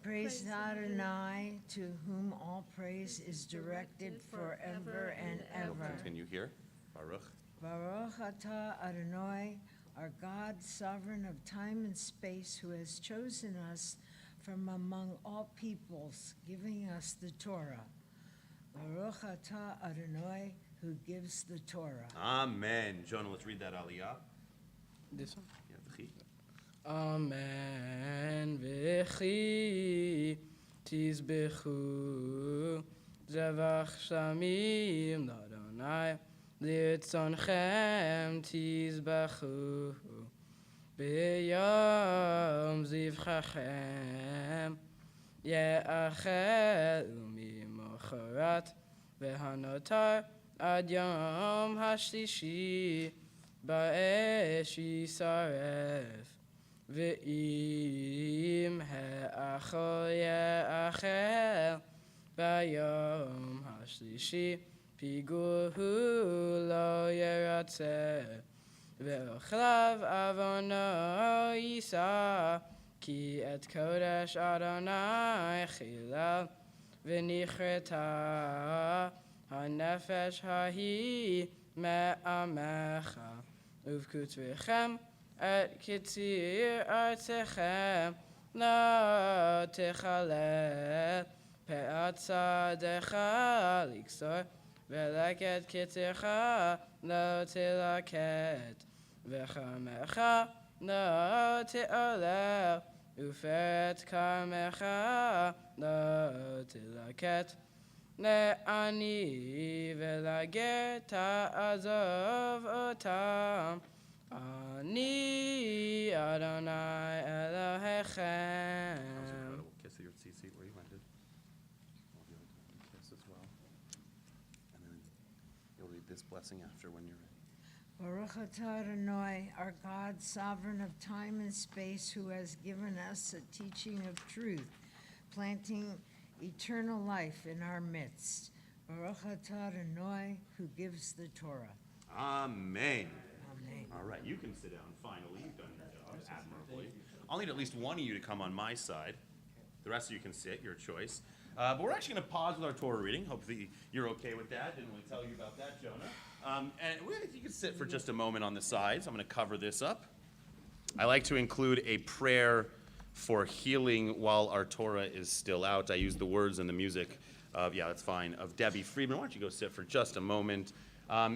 Praise Adonai, to whom all praise is directed forever and We'll ever. continue here. Baruch. Baruch atah Adonai, our God, sovereign of time and space, who has chosen us from among all peoples, giving us the Torah. Baruch atah Adonai, who gives the Torah. Amen. Jonah, let's read that aliyah. This one? Yeah, v'chi. Amen. V'chi tizbechu zevach shamim l'Adonai li'tzonchem tizbechu b'yom zivchachem ye'achel u'mimocharat v'hanotar ad yom hashlishi ba'esh yisaref Ve'im ha'achol ya'achel ביום השלישי פיגוהו לא ירצה ואוכליו עוונו יישא כי את קודש אדוני חילל ונכרתה הנפש ההיא מעמך ובכתביכם את קציר ארצכם לא תחלל פאת שדך לקצור ולקט קצירך לא תלקט וחמך לא תעולל ופאת כרמך לא תלקט לעני ולגר תעזוב אותם אני אדוני אלוהיכם. Incredible. Kiss at your seat where you landed. All the other time. Kiss as well. And then you'll read this blessing after when you're ready. Baruch atah Adonai, our God, sovereign of time and space, who has given us a teaching of truth, planting eternal life in our midst. Baruch atah Adonai, who gives the Torah. Amen. Amen. All right, you can sit down finally. You've done your job admirably. I'll need at least one of you to come on my side. The rest of you can sit, your choice. But we're actually going to pause with our Torah reading. Hopefully you're okay with that. Didn't want to tell you about that, Jonah. If you could sit for just a moment on the sides, I'm going to cover this up. I like to include a prayer for healing while our Torah is still out. I use the words and the music of, that's fine, of Debbie Friedman. Why don't you go sit for just a moment?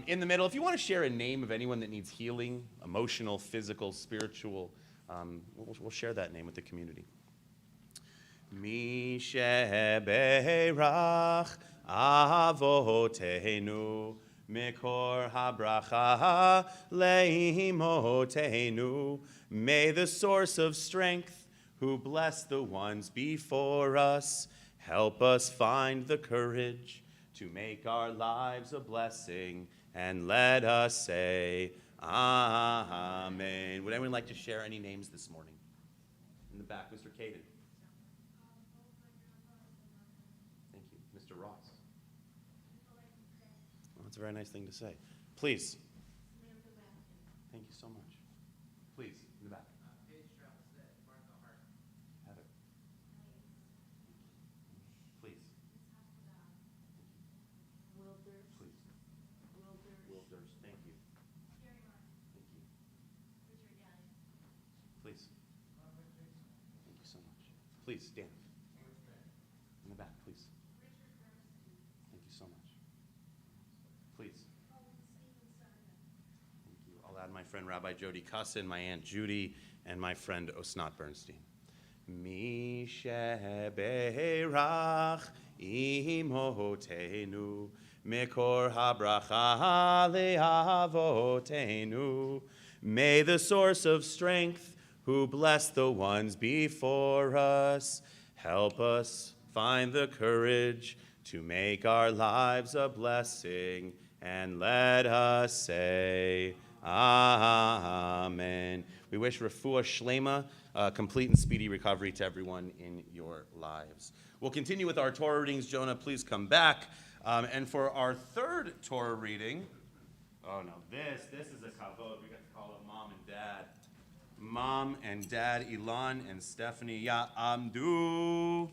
In the middle, if you want to share a name of anyone that needs healing, emotional, physical, spiritual, we'll share that name with the community. Mi sheberach avotenu mikor habracha leimotenu. May the source of strength, who bless the ones before us, help us find the courage to make our lives a blessing, and let us say, Amen. Would anyone like to share any names this morning? In the back, Mr. Caden. Thank you. Mr. Ross. Well, that's a very nice thing to say. Please. Thank you so much. Please, in the back. Heather. Please. Please. Wilders, thank you. Thank you. Please. Thank you so much. Please stand. In the back, please. Thank you so much. Please. Thank you. I'll add my friend Rabbi Jody Cussin, my Aunt Judy, and my friend Osnat Bernstein. Mi sheberach imotenu mikor habracha leavotenu. May the source of strength, who bless the ones before us, help us find the courage to make our lives a blessing, and let us say, Amen. We wish refuah shlema, complete and speedy recovery to everyone in your lives. We'll continue with our Torah readings. Jonah, please come back. And for our third Torah reading, this is a kavod. We got to call up Mom and Dad. Mom and Dad, Ilan and Stephanie, Amdu.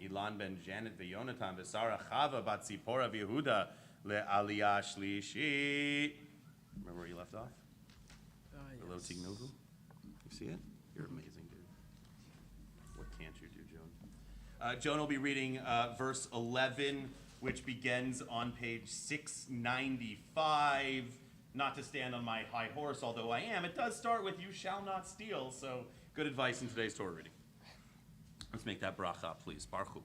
Ilan ben Janet v'Yonatan v'Sara Chava bat Zipporah v'Yehuda le'aliyah shlishi. Remember where you left off? Hello, Tignovu. You see it? You're amazing, dude. What can't you do, Joan? Joan will be reading verse 11, which begins on page 695. Not to stand on my high horse, although I am. It does start with "You shall not steal," so good advice in today's Torah reading. Let's make that bracha, please. Baruch Hu.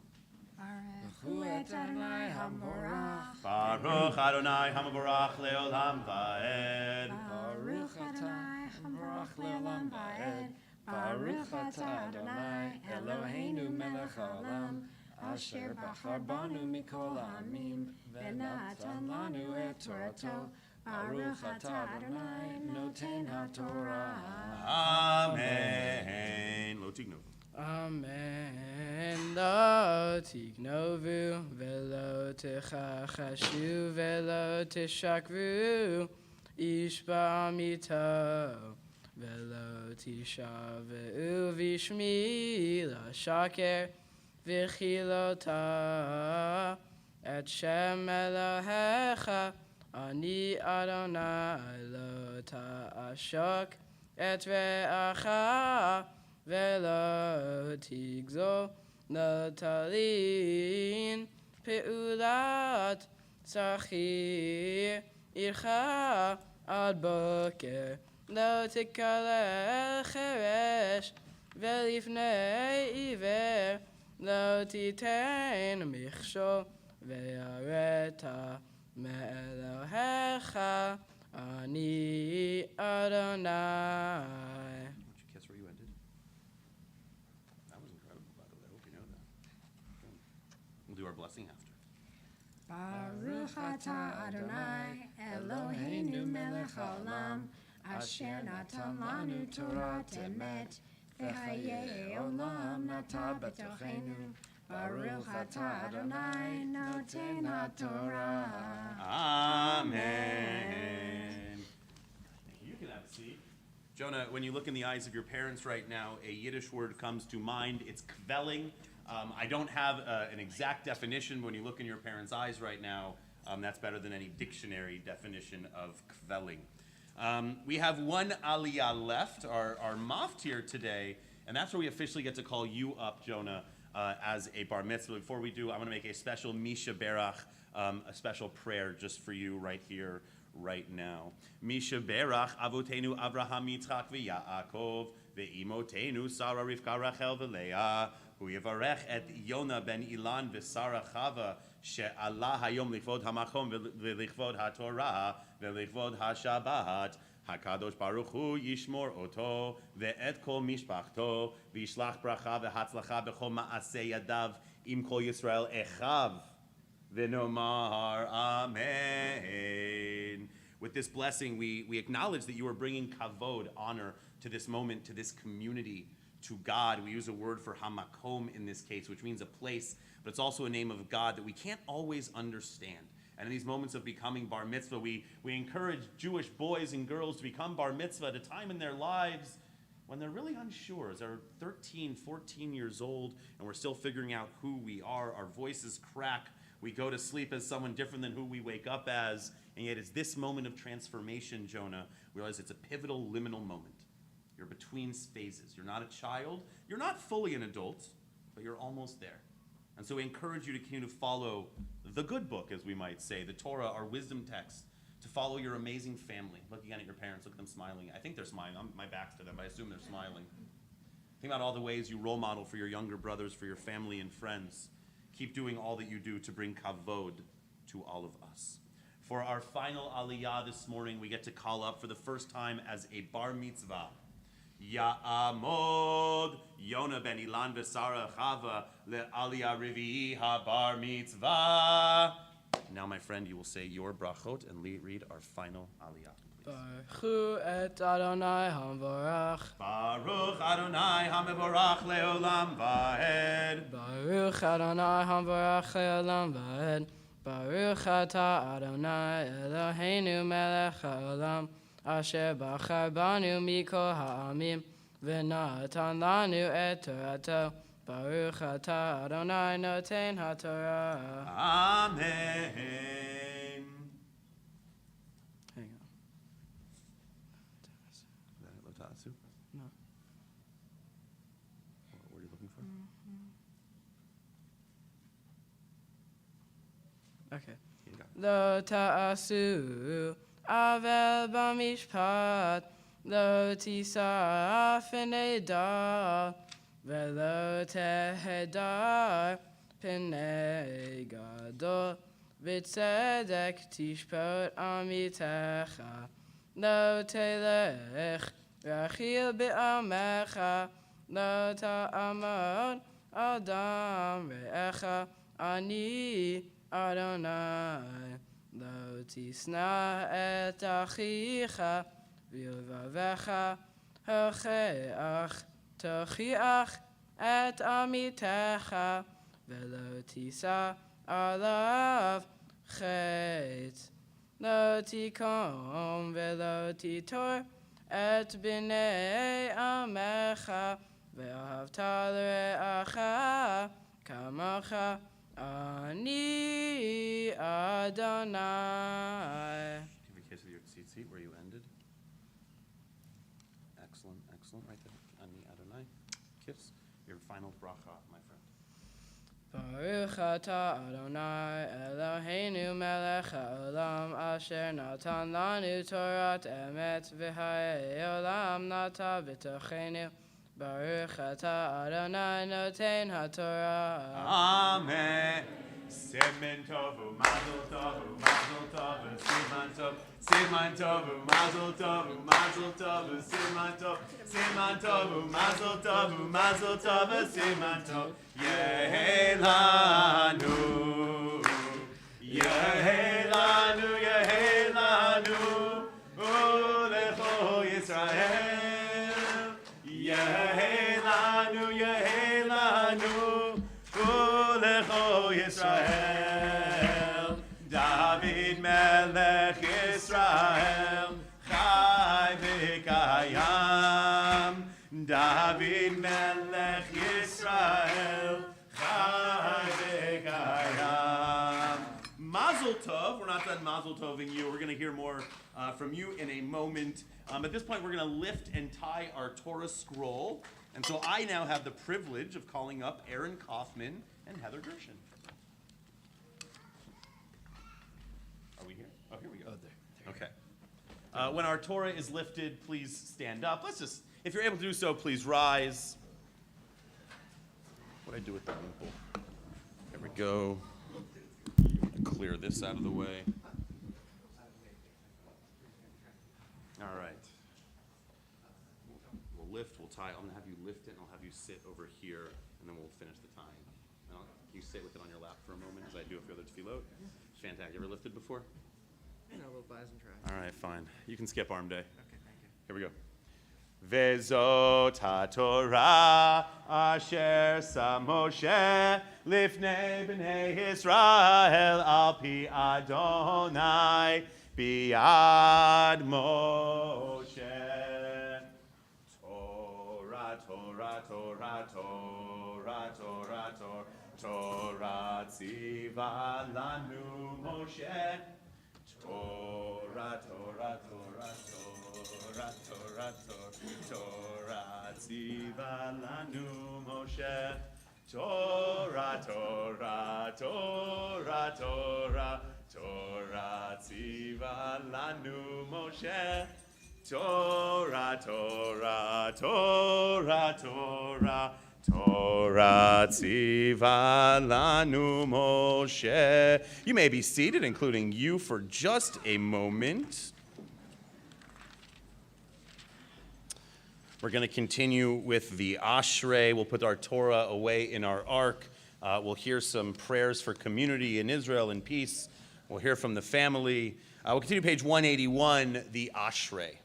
Baruch Adonai HaMorach. Baruch Adonai HaMavorach le'olam va'ed. Baruch Adonai HaMorach le'olam va'ed. Baruch atah Adonai Eloheinu melech haolam, asher bachar banu mikol ha'amim, v'natan lanu et Torato. Baruch atah Adonai noten haTorah. Amen. Lo tignu. Amen. Lo tignovu velo techachashu velo tishakvu ish ba'amito velo tishavu vishmi l'shaker v'chilota et shem Elohecha ani Adonai lo ta'ashok et re'acha velo tigzo no talin peulat sachir ircha ad boker lo tikale cheresh velifnei iver lo titen michsho ve'areta me'elohecha ani Adonai. Would you guess where you ended? That was incredible, by the way. I hope you know that. Good. We'll do our blessing after. Baruch atah Adonai Eloheinu melech haolam asher natan lanu Torah emet v'chayei olam nata b'tochenu. Baruch atah Adonai noten haTorah. Amen. You can have a seat. Jonah, when you look in the eyes of your parents right now, a Yiddish word comes to mind. It's kvelling. I don't have an exact definition, but when you look in your parents' eyes right now, that's better than any dictionary definition of kvelling. We have one aliyah left, our maftir today, and that's where we officially get to call you up, Jonah, as a bar mitzvah. Before we do, I want to make a special Misha Berach, a special prayer just for you right here, right now. Misha Berach, Avotenu Avraham Yitzchak v'Yaakov, ve'imotenu Sarah Rivka Rachel v'Leah, hu yivarech et Yonah ben Ilan v'Sarah Chava, she'ala hayom lichvod hamachom v'lichvod haTorah v'lichvod haShabbat. HaKadosh Baruch Hu yishmor oto ve'et kol mishpachto v'yishlach bracha v'hatzlacha b'chol ma'aseh yadav im kol Yisrael echav v'nomar amen. With this blessing, we acknowledge that you are bringing kavod, honor, to this moment, to this community, to God. We use a word for hamakom in this case, which means a place, but it's also a name of God that we can't always understand. And in these moments of becoming bar mitzvah, we encourage Jewish boys and girls to become bar mitzvah at a time in their lives when they're really unsure. As they're 13, 14 years old, and we're still figuring out who we are. Our voices crack. We go to sleep as someone different than who we wake up as. And yet it's this moment of transformation, Jonah. We realize it's a pivotal, liminal moment. You're between phases. You're not a child. You're not fully an adult, but you're almost there. And so we encourage you to continue to follow the good book, as we might say, the Torah, our wisdom text, to follow your amazing family. Look again at your parents. Look at them smiling. I think they're smiling. My back's to them, but I assume they're smiling. Think about all the ways you role model for your younger brothers, for your family and friends. Keep doing all that you do to bring kavod to all of us. For our final aliyah this morning, we get to call up for the first time as a bar mitzvah. Ya'amod Yonah ben Ilan v'Sarah Chava le'aliyah revi'i ha-bar mitzvah. Now, my friend, you will say your brachot and read our final aliyah. Baruch et Adonai hamvorach. Baruch Adonai hamevorach le'olam va'ed. Baruch Adonai hamvorach le'olam va'ed. Baruch atah Adonai Eloheinu melech haolam, asher bachar banu mikol ha'amim, v'natan lanu et Torato. Baruch atah Adonai noten haTorah. Amen. Hang on. Is that it, Lotatsu? No. What were you looking for? Okay. You got it. Lo ta'asu avel b'mishpat, lo tisaf v'nedar, v'lo tehedar p'nei gadol, v'tzedek tishpot amitecha, lo telech rachil b'amecha, lo ta'amod adam re'echa, ani Adonai, lo tisna et achicha, v'ilvavecha, hocheach, tochiach, את עמיתך, ולא תישא עליו חטא. לא תקום ולא תיטור את בני עמך, ואהבת לרעך כמוך, אני אדוני. Give a kiss with your seat where you ended. Excellent, excellent. Right there. Ani Adonai. Kiss. Your final bracha, my friend. Baruch atah Adonai Eloheinu melech haolam asher natan lanu Torat emet v'hayei olam nata v'tochenu. Baruch atah Adonai noten haTorah. Amen. Siman tovu, mazel tovu, mazel tovu, siman tov, siman tovu, mazel tovu, mazel tovu, siman tov, siman tovu, mazel tovu, mazel tovu, siman tov. Yehelanu, Yehelanu, Yehelanu, Ulecho Yisrael. Yehelanu, Yehelanu, Ulecho Yisrael. David Melech Yisrael, Chai v'kayam. David Melech Yisrael, Chai v'kayam. Mazel Tov. We're not done Mazel Toving you. We're going to hear more from you in a moment. At this point, we're going to lift and tie our Torah scroll. And so I now have the privilege of calling up Aaron Kaufman and Heather Gershon. Are we here? Oh, here we go. Oh, there. Okay. When our Torah is lifted, please stand up. If you're able to do so, please rise. What do I do with the wimple? There we go. Clear this out of the way. All right. We'll lift, we'll tie. I'm going to have you lift it, and I'll have you sit over here, and then we'll finish the tying. Can you sit with it on your lap for a moment as I do a few other tefillot? Fantastic. You ever lifted before? No, we'll buy some try. All right, fine. You can skip arm day. Okay, thank you. Here we go. Vezot haTorah asher sam Moshe lifnei bnei Yisrael al pi Adonai biad Moshe. Torah, Torah, Torah, Torah, Torah, Torah, Torah tziva lanu Moshe. Torah, Torah, Torah, Torah, Torah, Torah, tziva lanu Moshe. Torah, Torah, Torah, Torah, Torah, tziva lanu Moshe. Torah, Torah, Torah, Torah, Torah tziva lanu Moshe. You may be seated, including you, for just a moment. We're going to continue with the Ashrei. We'll put our Torah away in our ark. We'll hear some prayers for community in Israel and peace. We'll hear from the family. We'll continue page 181, the Ashrei.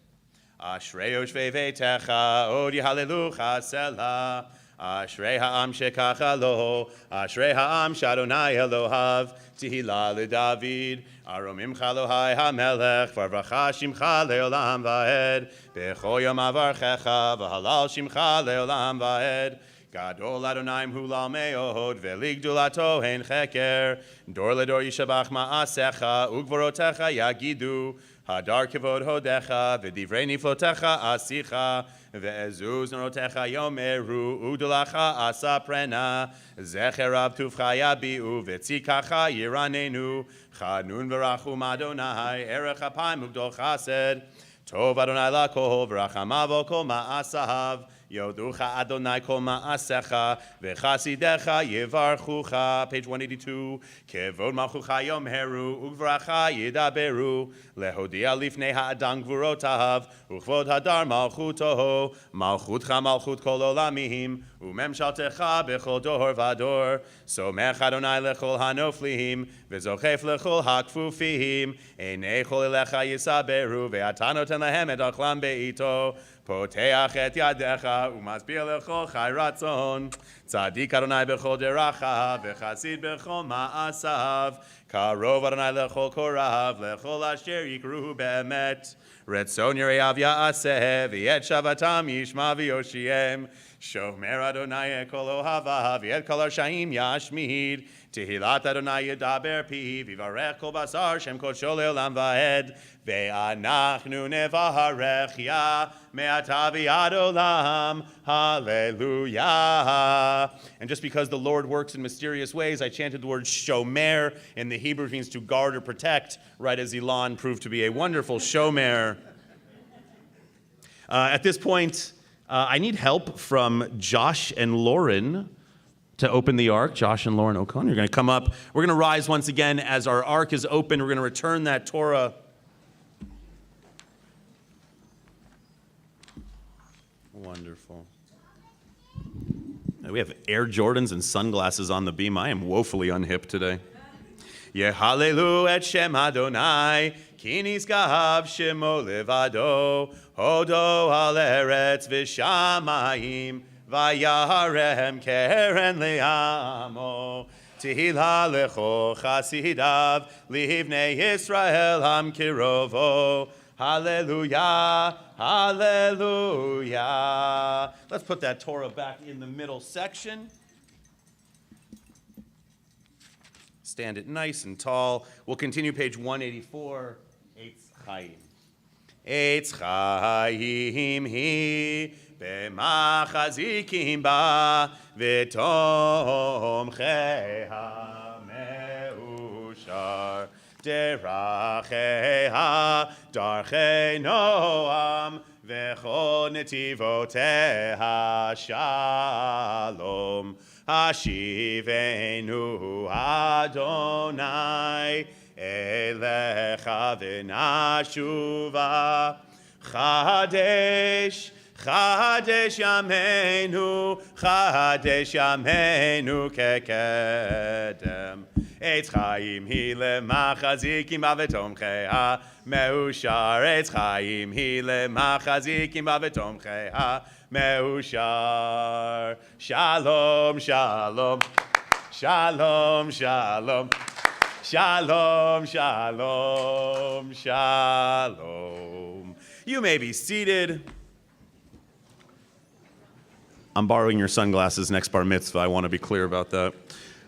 Ashrei yoshvei veitecha, od yehalelucha selah. Ashrei ha'am shekacha lo, Ashrei ha'am shadonai Elohav, Tehillah leDavid, Aromim chalohai ha'melech, Varvacha shimcha le'olam va'ed, B'cho yom avarchecha, V'halal shimcha le'olam va'ed, Gadol Adonai hulal me'od, Ve'ligdulato hein cheker, Dor ledor yishabach ma'asecha, Ugvorotecha yagidu, Hadar kevod hodecha, V'divrei niflotecha asicha, Ve'ezuz norotecha yomeru, Udulacha asaprena, Zecherav tuvcha yabi'u, V'tzikacha yiranenu, Chanun v'rachum Adonai, Erech apayim ugdol chased, Tov Adonai lakol, V'rachamav kol ma'asav, Yoducha Adonai kol ma'asecha, V'chasidecha yivarchucha. Page 182. Kevod malchucha yomheru, Ugvracha yidaberu, Lehodia lifnei ha'adam gvurotav, Uchvod hadar malchutoho, Malchutcha malchut kol olamim, Umemshaltecha bechol dor vador, Somech Adonai lechol hanoflihim, V'zochef lechol hakfufihim, Einei chol elecha yisaberu, Ve'ata noten lahem et achlam be'ito, Poteach et yadecha umasbir lechol chai ratzon. Tzadik Adonai bechol derachav v'chasid bechol ma'asav. Karov Adonai lechol korav lechol asher yikruhu be'emet. Retzon yireav ya'aseh v'yet shavatam yishma v'yoshiem. Shomer Adonai kol ohavav v'yet kol harshaim yashmid. Tehilat Adonai yedaber pi v'varech kol basar shem kodsho le'olam va'ed. Ve'anachnu nevarech ya me'ata v'ad olam. Hallelujah. And just because the Lord works in mysterious ways, I chanted the word shomer in the Hebrew, which means to guard or protect, right as Elon proved to be a wonderful shomer. At this point, I need help from Josh and Lauren to open the ark. Josh and Lauren O'Connor, you're going to come up. We're going to rise once again as our ark is open. We're going to return that Torah. Wonderful. We have Air Jordans and sunglasses on the beam. I am woefully unhip today. Yehalelu et Shem Adonai, ki nizgav shemo levado, hodo al eretz v'shamayim, vayarem keren le'amo. Tehila lecho chasidav, livnei Yisrael ham kirovo. Hallelujah, hallelujah. Let's put that Torah back in the middle section. Stand it nice and tall. We'll continue page 184. Eitz Chaim. Eitz Chaim hi b'machazikim ba v'tomcheha meushar. Deracheha darchei noam v'chol netivoteha shalom. Hashivenu Adonai elecha v'nashuva. Chadesh, Chadesh Yameinu kekedem. Eitz Chaim hi lemachazikim ba v'tomcheha meushar. Eitz Chaim hi lemachazikim ba v'tomcheha meushar. Shalom, shalom, shalom, shalom, shalom, shalom, shalom. You may be seated. I'm borrowing your sunglasses next bar mitzvah. I want to be clear about that.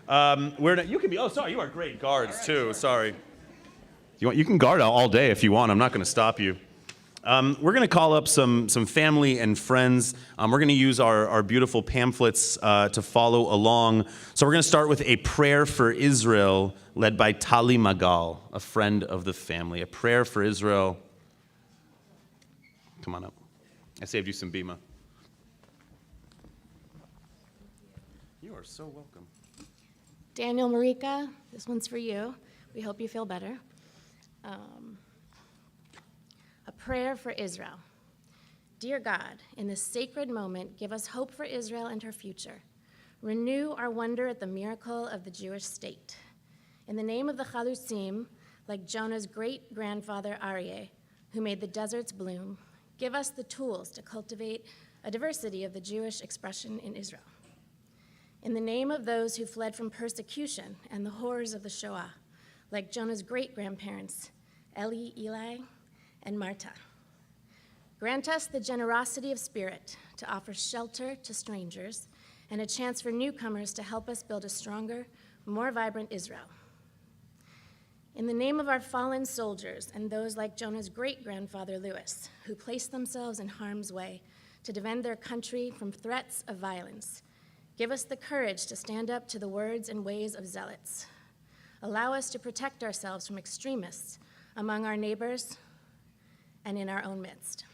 You can be. Oh, sorry. You are great guards too. Sorry. You can guard all day if you want. I'm not going to stop you. We're going to call up some family and friends. We're going to use our beautiful pamphlets to follow along. So we're going to start with a prayer for Israel led by Tali Magal, a friend of the family. A prayer for Israel. Come on up. I saved you some bima. You are so welcome. Daniel Marika, this one's for you. We hope you feel better. A prayer for Israel. Dear God, in this sacred moment, give us hope for Israel and her future. Renew our wonder at the miracle of the Jewish state. In the name of the Chalusim, like Jonah's great-grandfather Aryeh, who made the deserts bloom, give us the tools to cultivate a diversity of the Jewish expression in Israel. In the name of those who fled from persecution and the horrors of the Shoah, like Jonah's great-grandparents, Eli, and Marta. Grant us the generosity of spirit to offer shelter to strangers and a chance for newcomers to help us build a stronger, more vibrant Israel. In the name of our fallen soldiers and those like Jonah's great-grandfather Lewis, who placed themselves in harm's way to defend their country from threats of violence, give us the courage to stand up to the words and ways of zealots. Allow us to protect ourselves from extremists among our neighbors and in our own midst.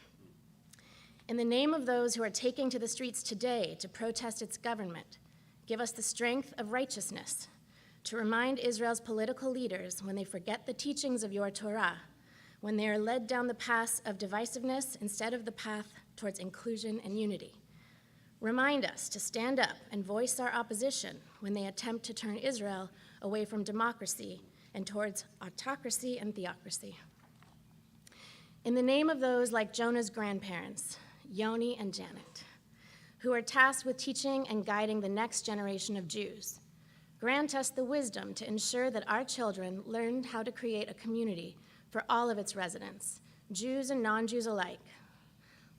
In the name of those who are taking to the streets today to protest its government, give us the strength of righteousness to remind Israel's political leaders when they forget the teachings of your Torah, when they are led down the path of divisiveness instead of the path towards inclusion and unity. Remind us to stand up and voice our opposition when they attempt to turn Israel away from democracy and towards autocracy and theocracy. In the name of those like Jonah's grandparents, Yoni and Janet, who are tasked with teaching and guiding the next generation of Jews. Grant us the wisdom to ensure that our children learn how to create a community for all of its residents, Jews and non-Jews alike.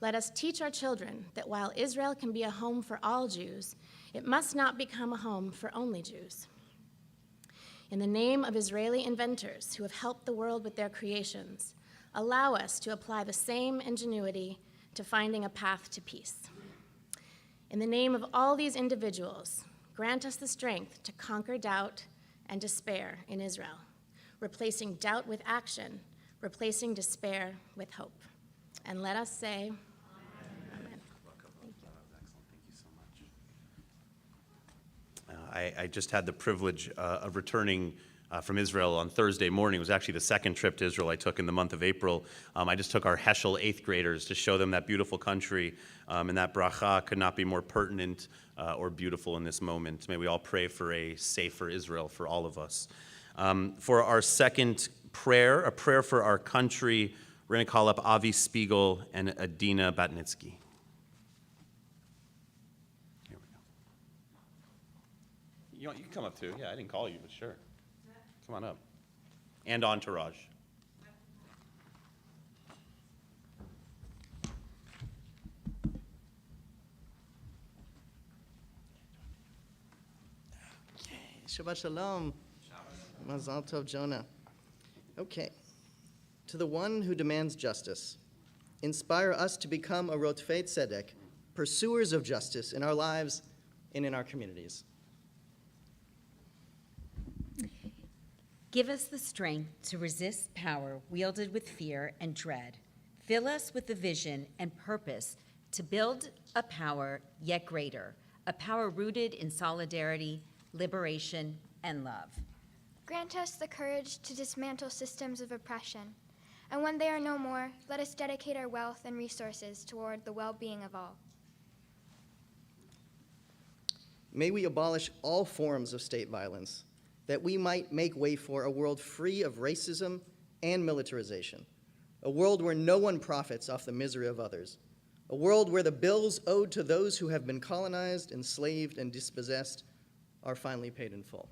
Let us teach our children that while Israel can be a home for all Jews, it must not become a home for only Jews. In the name of Israeli inventors who have helped the world with their creations, allow us to apply the same ingenuity to finding a path to peace. In the name of all these individuals, grant us the strength to conquer doubt and despair in Israel, replacing doubt with action, replacing despair with hope. And let us say, Amen. I just had the privilege of returning from Israel on Thursday morning. It was actually the second trip to Israel I took in the month of April. I just took our Heschel 8th graders to show them that beautiful country, and that bracha could not be more pertinent or beautiful in this moment. May we all pray for a safer Israel for all of us. For our second prayer, a prayer for our country, we're going to call up Avi Spiegel and Adina Batnitsky. Here we go. You can come up too. Yeah, I didn't call you, but sure. Come on up. And entourage. Shabbat Shalom. Mazal Tov, Jonah. Okay. To the one who demands justice, inspire us to become a Rotfei Tzedek, pursuers of justice in our lives and in our communities. Give us the strength to resist power wielded with fear and dread. Fill us with the vision and purpose to build a power yet greater, a power rooted in solidarity, liberation, and love. Grant us the courage to dismantle systems of oppression. And when they are no more, let us dedicate our wealth and resources toward the well-being of all. May we abolish all forms of state violence, that we might make way for a world free of racism and militarization, a world where no one profits off the misery of others, a world where the bills owed to those who have been colonized, enslaved, and dispossessed are finally paid in full.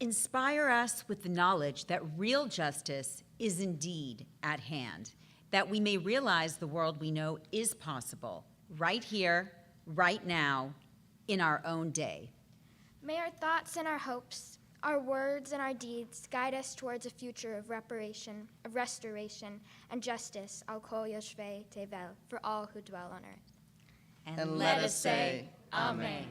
Inspire us with the knowledge that real justice is indeed at hand, that we may realize the world we know is possible, right here, right now, in our own day. May our thoughts and our hopes, our words and our deeds guide us towards a future of reparation, of restoration, and justice, al kol yoshvei tevel, for all who dwell on earth. And let us say, Amen.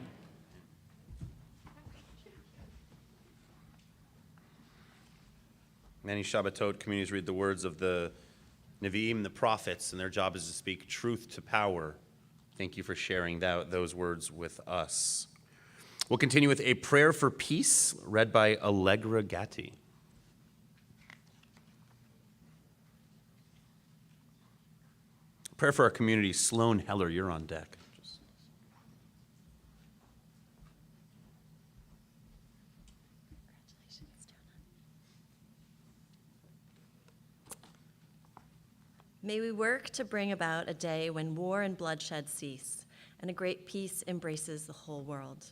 Many Shabbatot communities read the words of the Nevi'im, the prophets, and their job is to speak truth to power. Thank you for sharing those words with us. We'll continue with a prayer for peace, read by Allegra Gatti. Prayer for our community. Sloan Heller, you're on deck. May we work to bring about a day when war and bloodshed cease, and a great peace embraces the whole world.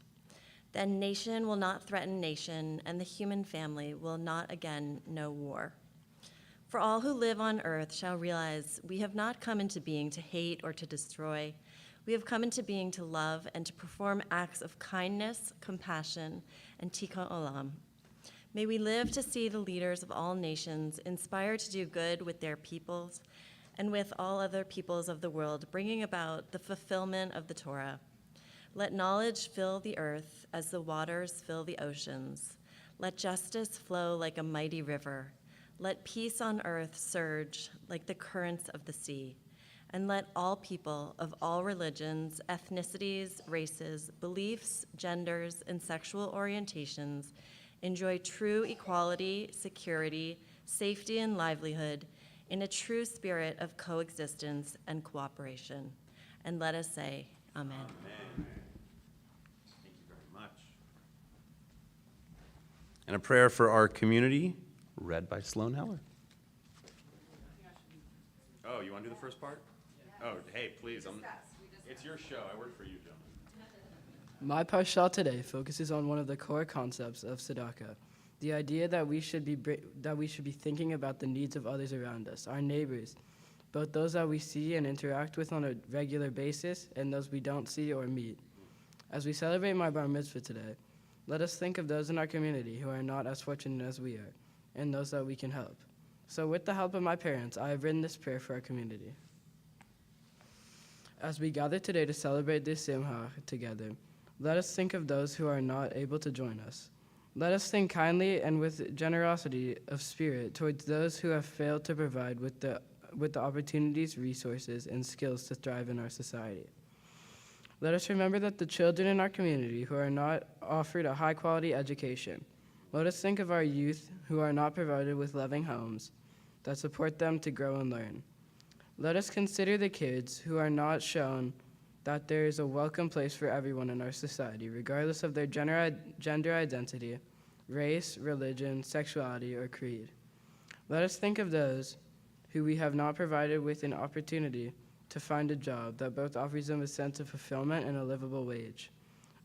Then nation will not threaten nation, and the human family will not again know war. For all who live on earth shall realize we have not come into being to hate or to destroy. We have come into being to love and to perform acts of kindness, compassion, and tikkun olam. May we live to see the leaders of all nations inspired to do good with their peoples and with all other peoples of the world, bringing about the fulfillment of the Torah. Let knowledge fill the earth as the waters fill the oceans. Let justice flow like a mighty river. Let peace on earth surge like the currents of the sea. And let all people of all religions, ethnicities, races, beliefs, genders, and sexual orientations enjoy true equality, security, safety, and livelihood in a true spirit of coexistence and cooperation. And let us say, Amen. Amen. Thank you very much. And a prayer for our community, read by Sloan Heller. Oh, Oh, you want to do the first part? Oh, hey, please. It's your show. I work for you, Jonah. My parsha today focuses on one of the core concepts of tzedakah, the idea that we should be thinking about the needs of others around us, our neighbors, both those that we see and interact with on a regular basis and those we don't see or meet. As we celebrate my bar mitzvah today, let us think of those in our community who are not as fortunate as we are, and those that we can help. So with the help of my parents, I have written this prayer for our community. As we gather today to celebrate this simcha together, let us think of those who are not able to join us. Let us think kindly and with generosity of spirit towards those who have failed to provide with the opportunities, resources, and skills to thrive in our society. Let us remember that the children in our community who are not offered a high-quality education. Let us think of our youth who are not provided with loving homes that support them to grow and learn. Let us consider the kids who are not shown that there is a welcome place for everyone in our society, regardless of their gender identity, race, religion, sexuality, or creed. Let us think of those who we have not provided with an opportunity to find a job that both offers them a sense of fulfillment and a livable wage.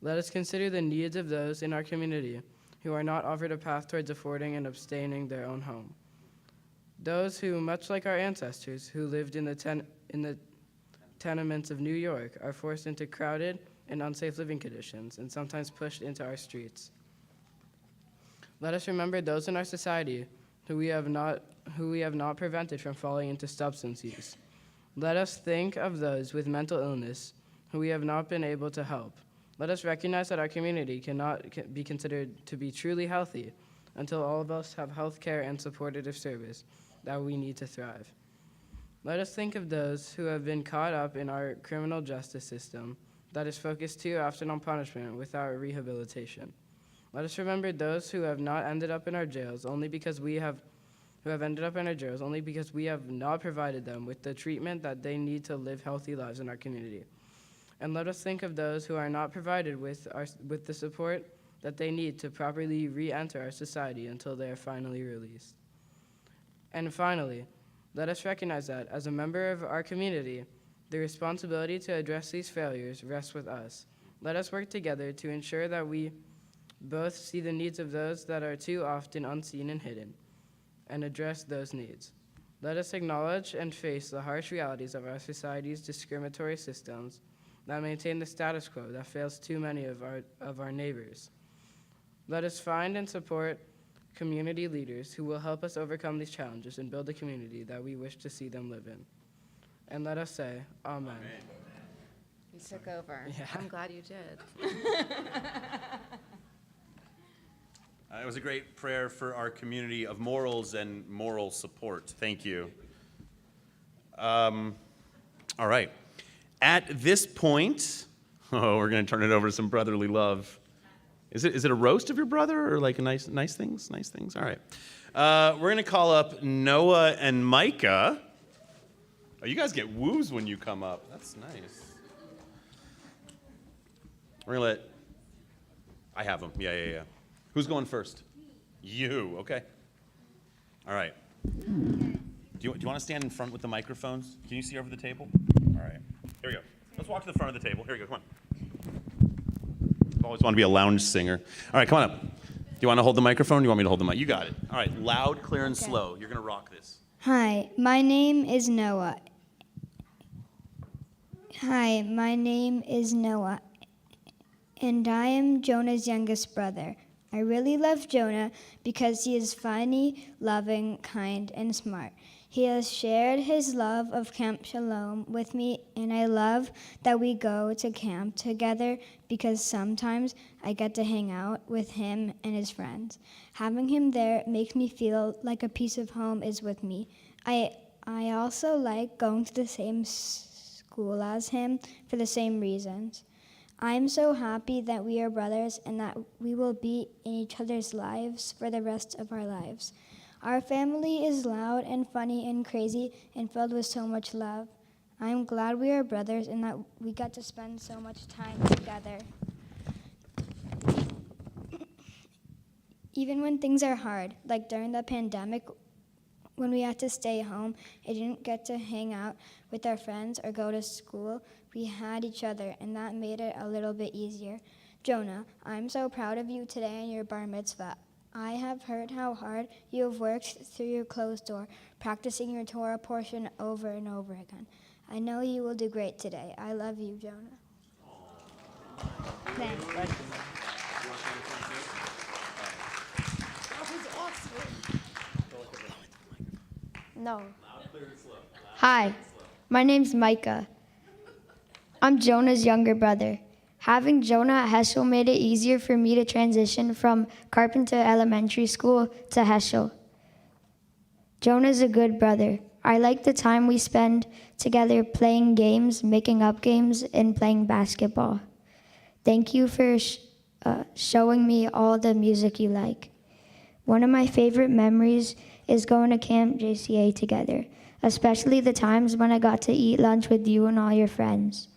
Let us consider the needs of those in our community who are not offered a path towards affording and obtaining their own home. Those who, much like our ancestors who lived in the tenements of New York, are forced into crowded and unsafe living conditions and sometimes pushed into our streets. Let us remember those in our society who we have not prevented from falling into substance use. Let us think of those with mental illness who we have not been able to help. Let us recognize that our community cannot be considered to be truly healthy until all of us have health care and supportive service that we need to thrive. Let us think of those who have been caught up in our criminal justice system that is focused too often on punishment without rehabilitation. Let us remember those who have not ended up in our jails only because we have not provided them with the treatment that they need to live healthy lives in our community. And let us think of those who are not provided with the support that they need to properly re-enter our society until they are finally released. And finally, let us recognize that, as a member of our community, the responsibility to address these failures rests with us. Let us work together to ensure that we both see the needs of those that are too often unseen and hidden, and address those needs. Let us acknowledge and face the harsh realities of our society's discriminatory systems that maintain the status quo that fails too many of our neighbors. Let us find and support community leaders who will help us overcome these challenges and build a community that we wish to see them live in. And let us say, Amen. You took over. Yeah. I'm glad you did. It was a great prayer for our community of morals and moral support. Thank you. All right. At this point, we're going to turn it over to some brotherly love. Is it a roast of your brother or like a nice things? Nice things. All right. We're going to call up Noah and Micah. Oh, you guys get woos when you come up. That's nice. We're going to I have them. Yeah. Who's going first? You. Okay. All right. Do you want to stand in front with the microphones? Can you see over the table? All right. Here we go. Let's walk to the front of the table. Here we go. Come on. I've always wanted to be a lounge singer. All right, come on up. Do you want to hold the microphone? Or do you want me to hold the mic? You got it. All right. Loud, clear, and slow. You're going to rock this. Hi, my name is Noah. And I am Jonah's youngest brother. I really love Jonah because he is funny, loving, kind, and smart. He has shared his love of Camp Shalom with me, and I love that we go to camp together because sometimes I get to hang out with him and his friends. Having him there makes me feel like a piece of home is with me. I also like going to the same school as him for the same reasons. I'm so happy that we are brothers and that we will be in each other's lives for the rest of our lives. Our family is loud and funny and crazy and filled with so much love. I'm glad we are brothers and that we got to spend so much time together. Even when things are hard, like during the pandemic when we had to stay home and didn't get to hang out with our friends or go to school, we had each other, and that made it a little bit easier. Jonah, I'm so proud of you today in your bar mitzvah. I have heard how hard you have worked through your closed door, practicing your Torah portion over and over again. I know you will do great today. I love you, Jonah. Thanks. No. Hi, my name's Micah. I'm Jonah's younger brother. Having Jonah at Heschel made it easier for me to transition from Carpenter Elementary School to Heschel. Jonah's a good brother. I like the time we spend together playing games, making up games, and playing basketball. Thank you for showing me all the music you like. One of my favorite memories is going to Camp JCA together, especially the times when I got to eat lunch with you and all your friends.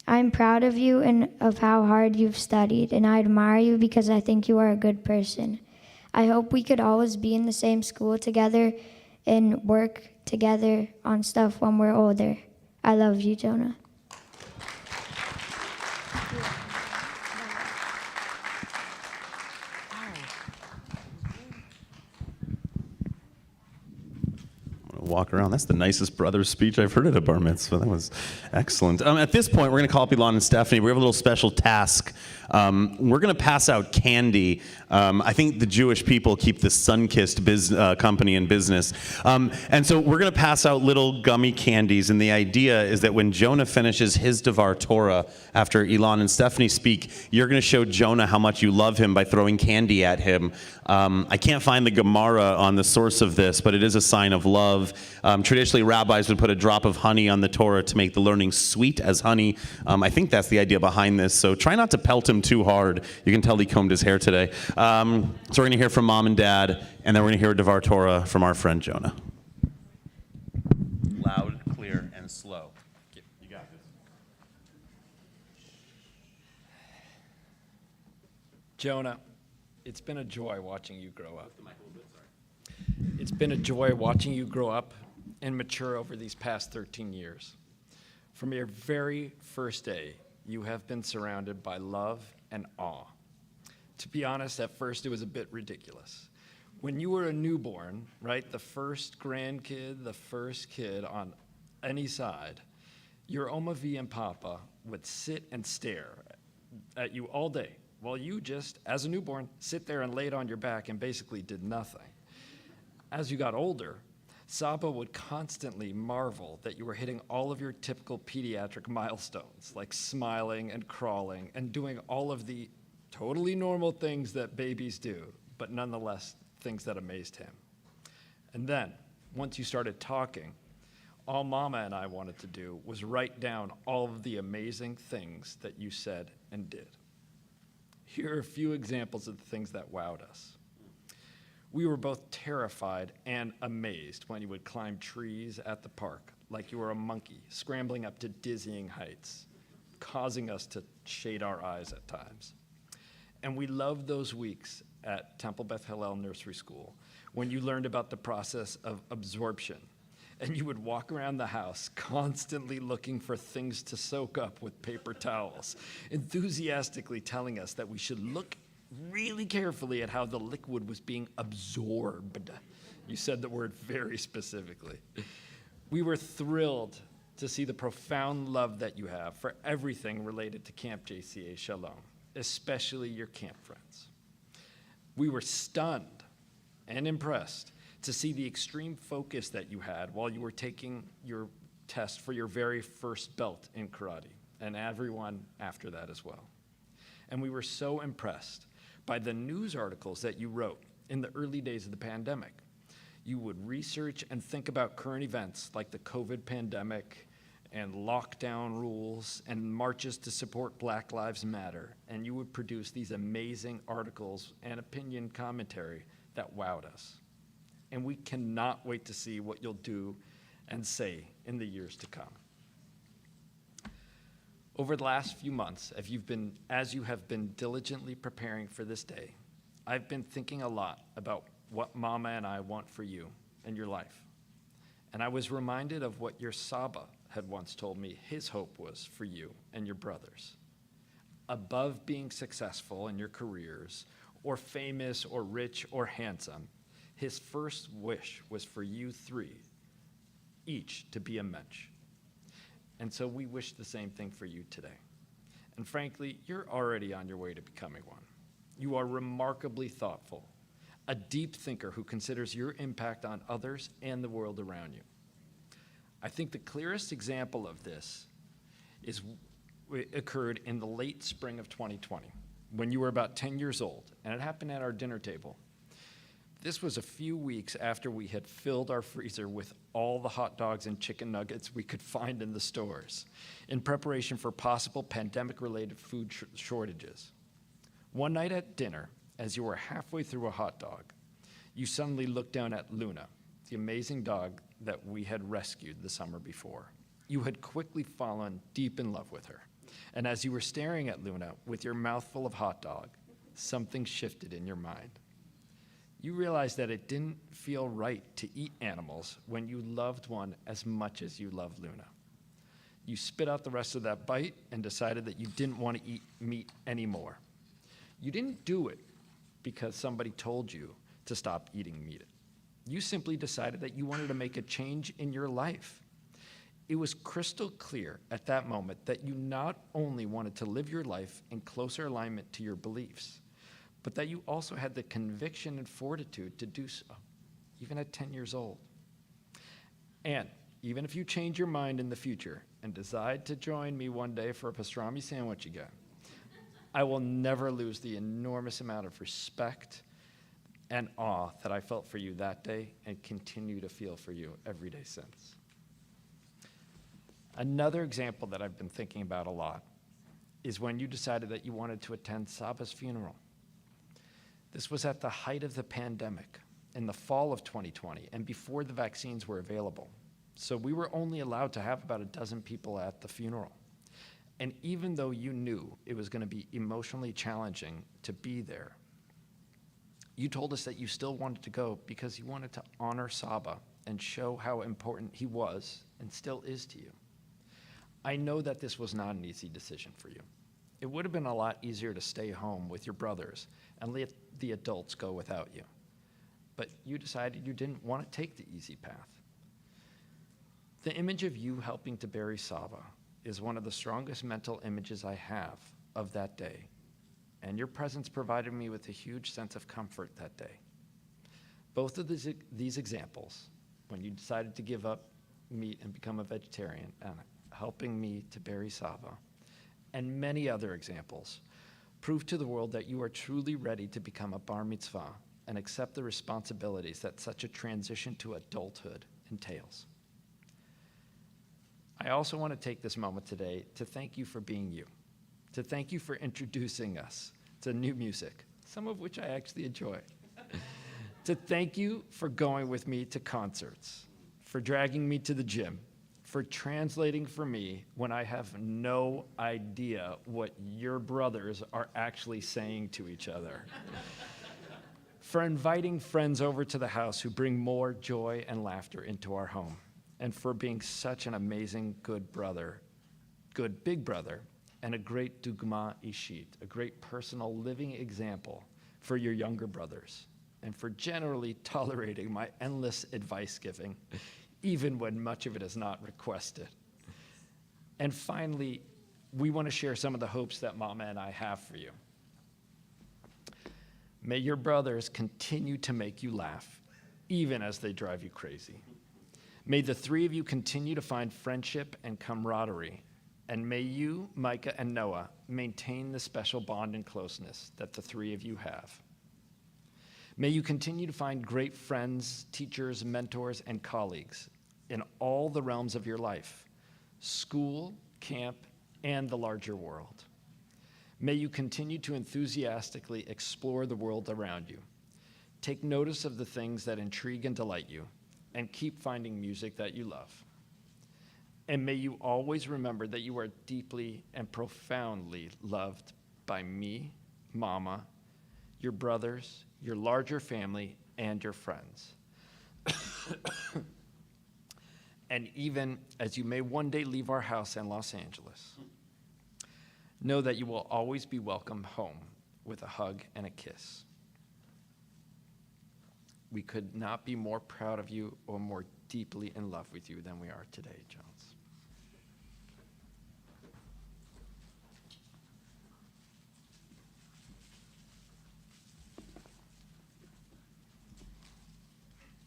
I'm proud of you and of how hard you've studied, and I admire you because I think you are a good person. I hope we could always be in the same school together and work together on stuff when we're older. I love you, Jonah. Walk around. That's the nicest brother speech I've heard at a bar mitzvah. That was excellent. At this point, we're going to call up Elon and Stephanie. We have a little special task. We're going to pass out candy. I think the Jewish people keep the sun-kissed company in business. And so we're going to pass out little gummy candies. And the idea is that when Jonah finishes his Devar Torah, after Elon and Stephanie speak, you're going to show Jonah how much you love him by throwing candy at him. I can't find the Gemara on the source of this, but it is a sign of love. Traditionally, rabbis would put a drop of honey on the Torah to make the learning sweet as honey. I think that's the idea behind this. So try not to pelt him too hard. You can tell he combed his hair today. So we're going to hear from Mom and Dad, and then we're going to hear a Devar Torah from our friend Jonah. Loud, clear, and slow. You got this. Jonah, it's been a joy watching you grow up. It's been a joy watching you grow up and mature over these past 13 years. From your very first day, you have been surrounded by love and awe. To be honest, at first it was a bit ridiculous. When you were a newborn, right, the first grandkid, the first kid on any side, your Oma V and Papa would sit and stare at you all day while you just, as a newborn, sit there and laid on your back and basically did nothing. As you got older, Saba would constantly marvel that you were hitting all of your typical pediatric milestones, like smiling and crawling and doing all of the totally normal things that babies do, but nonetheless things that amazed him. And then, once you started talking, all Mama and I wanted to do was write down all of the amazing things that you said and did. Here are a few examples of the things that wowed us. We were both terrified and amazed when you would climb trees at the park like you were a monkey scrambling up to dizzying heights, causing us to shade our eyes at times. And we loved those weeks at Temple Beth Hillel Nursery School when you learned about the process of absorption, and you would walk around the house constantly looking for things to soak up with paper towels, enthusiastically telling us that we should look really carefully at how the liquid was being absorbed. You said the word very specifically. We were thrilled to see the profound love that you have for everything related to Camp JCA Shalom, especially your camp friends. We were stunned and impressed to see the extreme focus that you had while you were taking your test for your very first belt in karate, and everyone after that as well. And we were so impressed by the news articles that you wrote in the early days of the pandemic. You would research and think about current events like the COVID pandemic and lockdown rules and marches to support Black Lives Matter, and you would produce these amazing articles and opinion commentary that wowed us. And we cannot wait to see what you'll do and say in the years to come. Over the last few months, as you have been diligently preparing for this day, I've been thinking a lot about what Mama and I want for you and your life. And I was reminded of what your Saba had once told me his hope was for you and your brothers. Above being successful in your careers, or famous, or rich, or handsome, his first wish was for you three, each to be a mensch. And so we wish the same thing for you today. And frankly, you're already on your way to becoming one. You are remarkably thoughtful, a deep thinker who considers your impact on others and the world around you. I think the clearest example of this occurred in the late spring of 2020, when you were about 10 years old, and it happened at our dinner table. This was a few weeks after we had filled our freezer with all the hot dogs and chicken nuggets we could find in the stores, in preparation for possible pandemic-related food shortages. One night at dinner, as you were halfway through a hot dog, you suddenly looked down at Luna, the amazing dog that we had rescued the summer before. You had quickly fallen deep in love with her. And as you were staring at Luna with your mouth full of hot dog, something shifted in your mind. You realized that it didn't feel right to eat animals when you loved one as much as you loved Luna. You spit out the rest of that bite and decided that you didn't want to eat meat anymore. You didn't do it because somebody told you to stop eating meat. You simply decided that you wanted to make a change in your life. It was crystal clear at that moment that you not only wanted to live your life in closer alignment to your beliefs, but that you also had the conviction and fortitude to do so, even at 10 years old. And even if you change your mind in the future and decide to join me one day for a pastrami sandwich again, I will never lose the enormous amount of respect and awe that I felt for you that day and continue to feel for you every day since. Another example that I've been thinking about a lot is when you decided that you wanted to attend Saba's funeral. This was at the height of the pandemic in the fall of 2020 and before the vaccines were available. So we were only allowed to have about a dozen people at the funeral. And even though you knew it was going to be emotionally challenging to be there, you told us that you still wanted to go because you wanted to honor Saba and show how important he was and still is to you. I know that this was not an easy decision for you. It would have been a lot easier to stay home with your brothers and let the adults go without you. But you decided you didn't want to take the easy path. The image of you helping to bury Saba is one of the strongest mental images I have of that day, and your presence provided me with a huge sense of comfort that day. Both of these examples, when you decided to give up meat and become a vegetarian, and helping me to bury Saba, and many other examples, prove to the world that you are truly ready to become a bar mitzvah and accept the responsibilities that such a transition to adulthood entails. I also want to take this moment today to thank you for being you, to thank you for introducing us to new music, some of which I actually enjoy, to thank you for going with me to concerts, for dragging me to the gym, for translating for me when I have no idea what your brothers are actually saying to each other, for inviting friends over to the house who bring more joy and laughter into our home, and for being such an amazing good brother, good big brother, and a great dugma ishit, a great personal living example for your younger brothers, and for generally tolerating my endless advice giving, even when much of it is not requested. And finally, we want to share some of the hopes that Mama and I have for you. May your brothers continue to make you laugh, even as they drive you crazy. May the three of you continue to find friendship and camaraderie, and may you, Micah and Noah, maintain the special bond and closeness that the three of you have. May you continue to find great friends, teachers, mentors, and colleagues in all the realms of your life, school, camp, and the larger world. May you continue to enthusiastically explore the world around you. Take notice of the things that intrigue and delight you, and keep finding music that you love. And may you always remember that you are deeply and profoundly loved by me, Mama, your brothers, your larger family, and your friends. And even as you may one day leave our house in Los Angeles, know that you will always be welcomed home with a hug and a kiss. We could not be more proud of you or more deeply in love with you than we are today, Jones.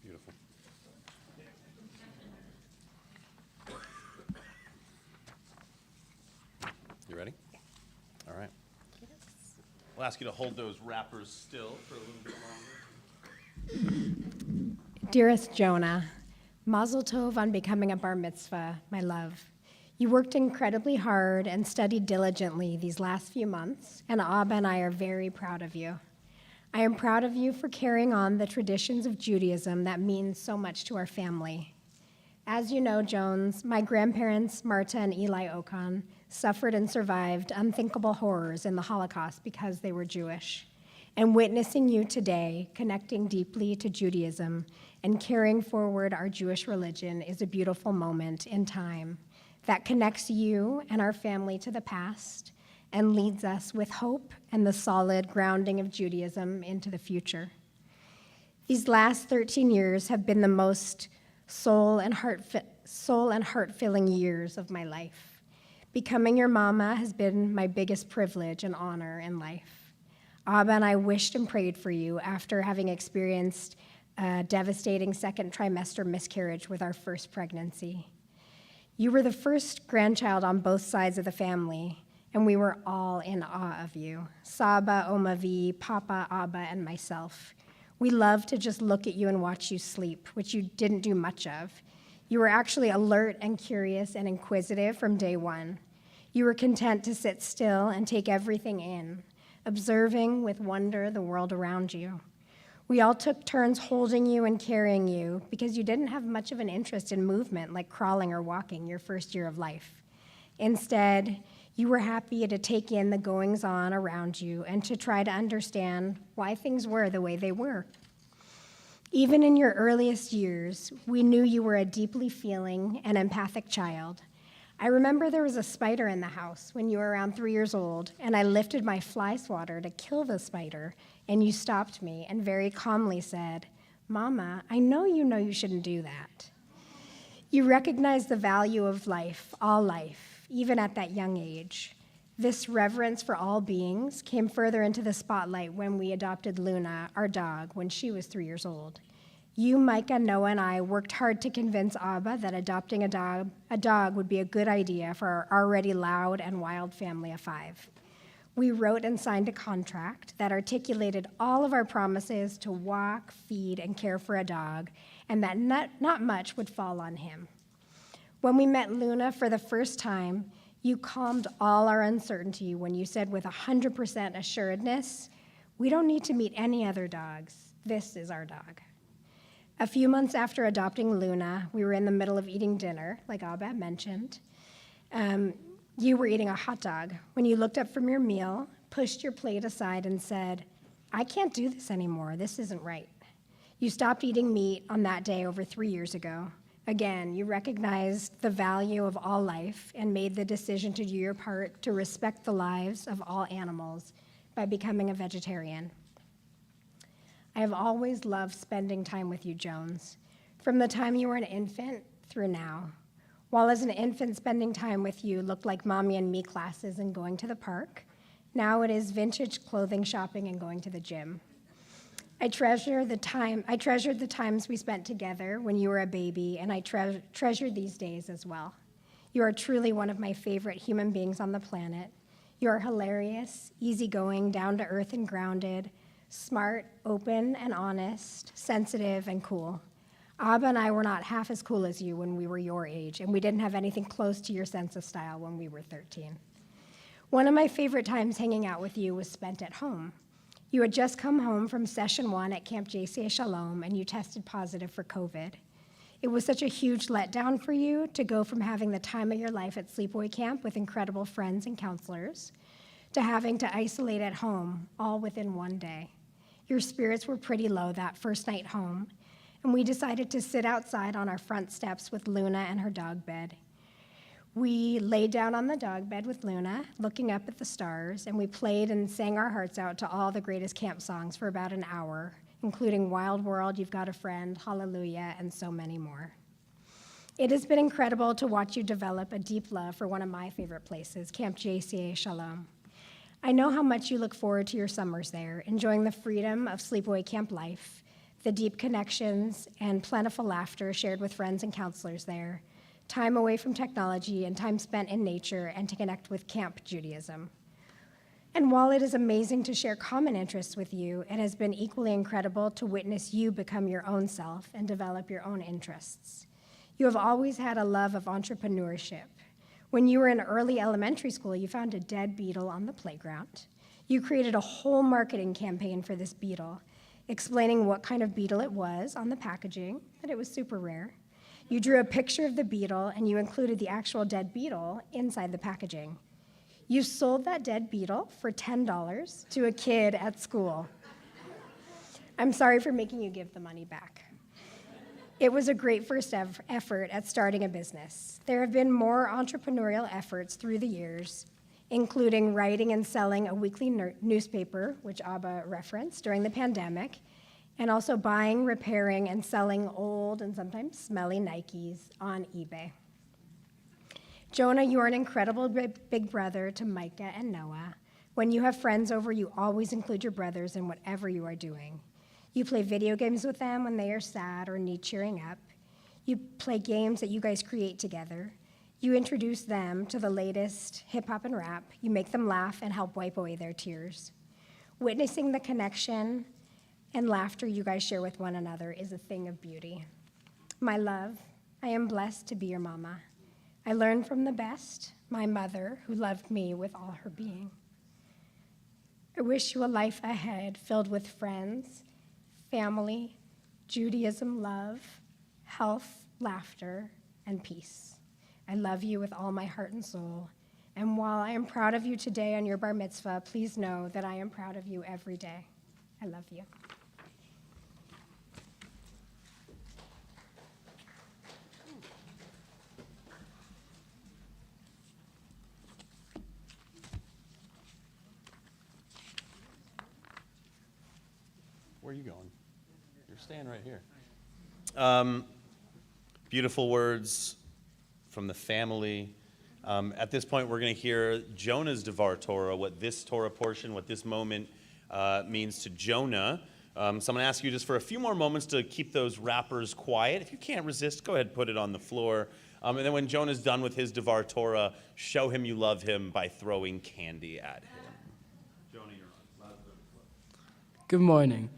Beautiful. You ready? All right. We'll ask you to hold those wrappers still for a little bit longer. Dearest Jonah, Mazel Tov on becoming a bar mitzvah, my love. You worked incredibly hard and studied diligently these last few months, and Abba and I are very proud of you. I am proud of you for carrying on the traditions of Judaism that mean so much to our family. As you know, Jones, my grandparents, Marta and Eli Okan, suffered and survived unthinkable horrors in the Holocaust because they were Jewish. And witnessing you today, connecting deeply to Judaism and carrying forward our Jewish religion is a beautiful moment in time that connects you and our family to the past and leads us with hope and the solid grounding of Judaism into the future. These last 13 years have been the most soul and heart-filling years of my life. Becoming your mama has been my biggest privilege and honor in life. Abba and I wished and prayed for you after having experienced a devastating second trimester miscarriage with our first pregnancy. You were the first grandchild on both sides of the family, and we were all in awe of you. Saba, Omavi, Papa, Abba, and myself. We loved to just look at you and watch you sleep, which you didn't do much of. You were actually alert and curious and inquisitive from day one. You were content to sit still and take everything in, observing with wonder the world around you. We all took turns holding you and carrying you because you didn't have much of an interest in movement like crawling or walking your first year of life. Instead, you were happy to take in the goings-on around you and to try to understand why things were the way they were. Even in your earliest years, we knew you were a deeply feeling and empathic child. I remember there was a spider in the house when you were around 3 years old, and I lifted my fly swatter to kill the spider, and you stopped me and very calmly said, "Mama, I know you shouldn't do that." You recognized the value of life, all life, even at that young age. This reverence for all beings came further into the spotlight when we adopted Luna, our dog, when she was 3 years old. You, Micah, Noah, and I worked hard to convince Abba that adopting a dog would be a good idea for our already loud and wild family of 5. We wrote and signed a contract that articulated all of our promises to walk, feed, and care for a dog, and that not much would fall on him. When we met Luna for the first time, you calmed all our uncertainty when you said with 100% assuredness, "We don't need to meet any other dogs. This is our dog." A few months after adopting Luna, we were in the middle of eating dinner, like Abba mentioned. You were eating a hot dog when you looked up from your meal, pushed your plate aside, and said, "I can't do this anymore. This isn't right." You stopped eating meat on that day over 3 years ago. Again, you recognized the value of all life and made the decision to do your part to respect the lives of all animals by becoming a vegetarian. I have always loved spending time with you, Jones, from the time you were an infant through now. While as an infant, spending time with you looked like mommy and me classes and going to the park, now it is vintage clothing shopping and going to the gym. I treasured the times we spent together when you were a baby, and I treasure these days as well. You are truly one of my favorite human beings on the planet. You are hilarious, easygoing, down to earth and grounded, smart, open and honest, sensitive and cool. Abba and I were not half as cool as you when we were your age, and we didn't have anything close to your sense of style when we were 13. One of my favorite times hanging out with you was spent at home. You had just come home from session 1 at Camp JCA Shalom, and you tested positive for COVID. It was such a huge letdown for you to go from having the time of your life at sleepaway camp with incredible friends and counselors to having to isolate at home all within one day. Your spirits were pretty low that first night home, and we decided to sit outside on our front steps with Luna and her dog bed. We laid down on the dog bed with Luna, looking up at the stars, and we played and sang our hearts out to all the greatest camp songs for about an hour, including Wild World, You've Got a Friend, Hallelujah, and so many more. It has been incredible to watch you develop a deep love for one of my favorite places, Camp JCA Shalom. I know how much you look forward to your summers there, enjoying the freedom of sleepaway camp life, the deep connections and plentiful laughter shared with friends and counselors there, time away from technology and time spent in nature and to connect with Camp Judaism. And while it is amazing to share common interests with you, it has been equally incredible to witness you become your own self and develop your own interests. You have always had a love of entrepreneurship. When you were in early elementary school, you found a dead beetle on the playground. You created a whole marketing campaign for this beetle, explaining what kind of beetle it was on the packaging, that it was super rare. You drew a picture of the beetle, and you included the actual dead beetle inside the packaging. You sold that dead beetle for $10 to a kid at school. I'm sorry for making you give the money back. It was a great first effort at starting a business. There have been more entrepreneurial efforts through the years, including writing and selling a weekly newspaper, which Abba referenced, during the pandemic, and also buying, repairing, and selling old and sometimes smelly Nikes on eBay. Jonah, you are an incredible big brother to Micah and Noah. When you have friends over, you always include your brothers in whatever you are doing. You play video games with them when they are sad or need cheering up. You play games that you guys create together. You introduce them to the latest hip hop and rap. You make them laugh and help wipe away their tears. Witnessing the connection and laughter you guys share with one another is a thing of beauty. My love, I am blessed to be your mama. I learned from the best, my mother, who loved me with all her being. I wish you a life ahead filled with friends, family, Judaism love, health, laughter, and peace. I love you with all my heart and soul. And while I am proud of you today on your bar mitzvah, please know that I am proud of you every day. I love you. Where are you going? You're staying right here. Beautiful words from the family. At this point, we're going to hear Jonah's Devar Torah, what this Torah portion, what this moment means to Jonah. So I'm going to ask you just for a few more moments to keep those wrappers quiet. If you can't resist, go ahead and put it on the floor. And then when Jonah's done with his Devar Torah, show him you love him by throwing candy at him. Jonah, you're on. Good morning.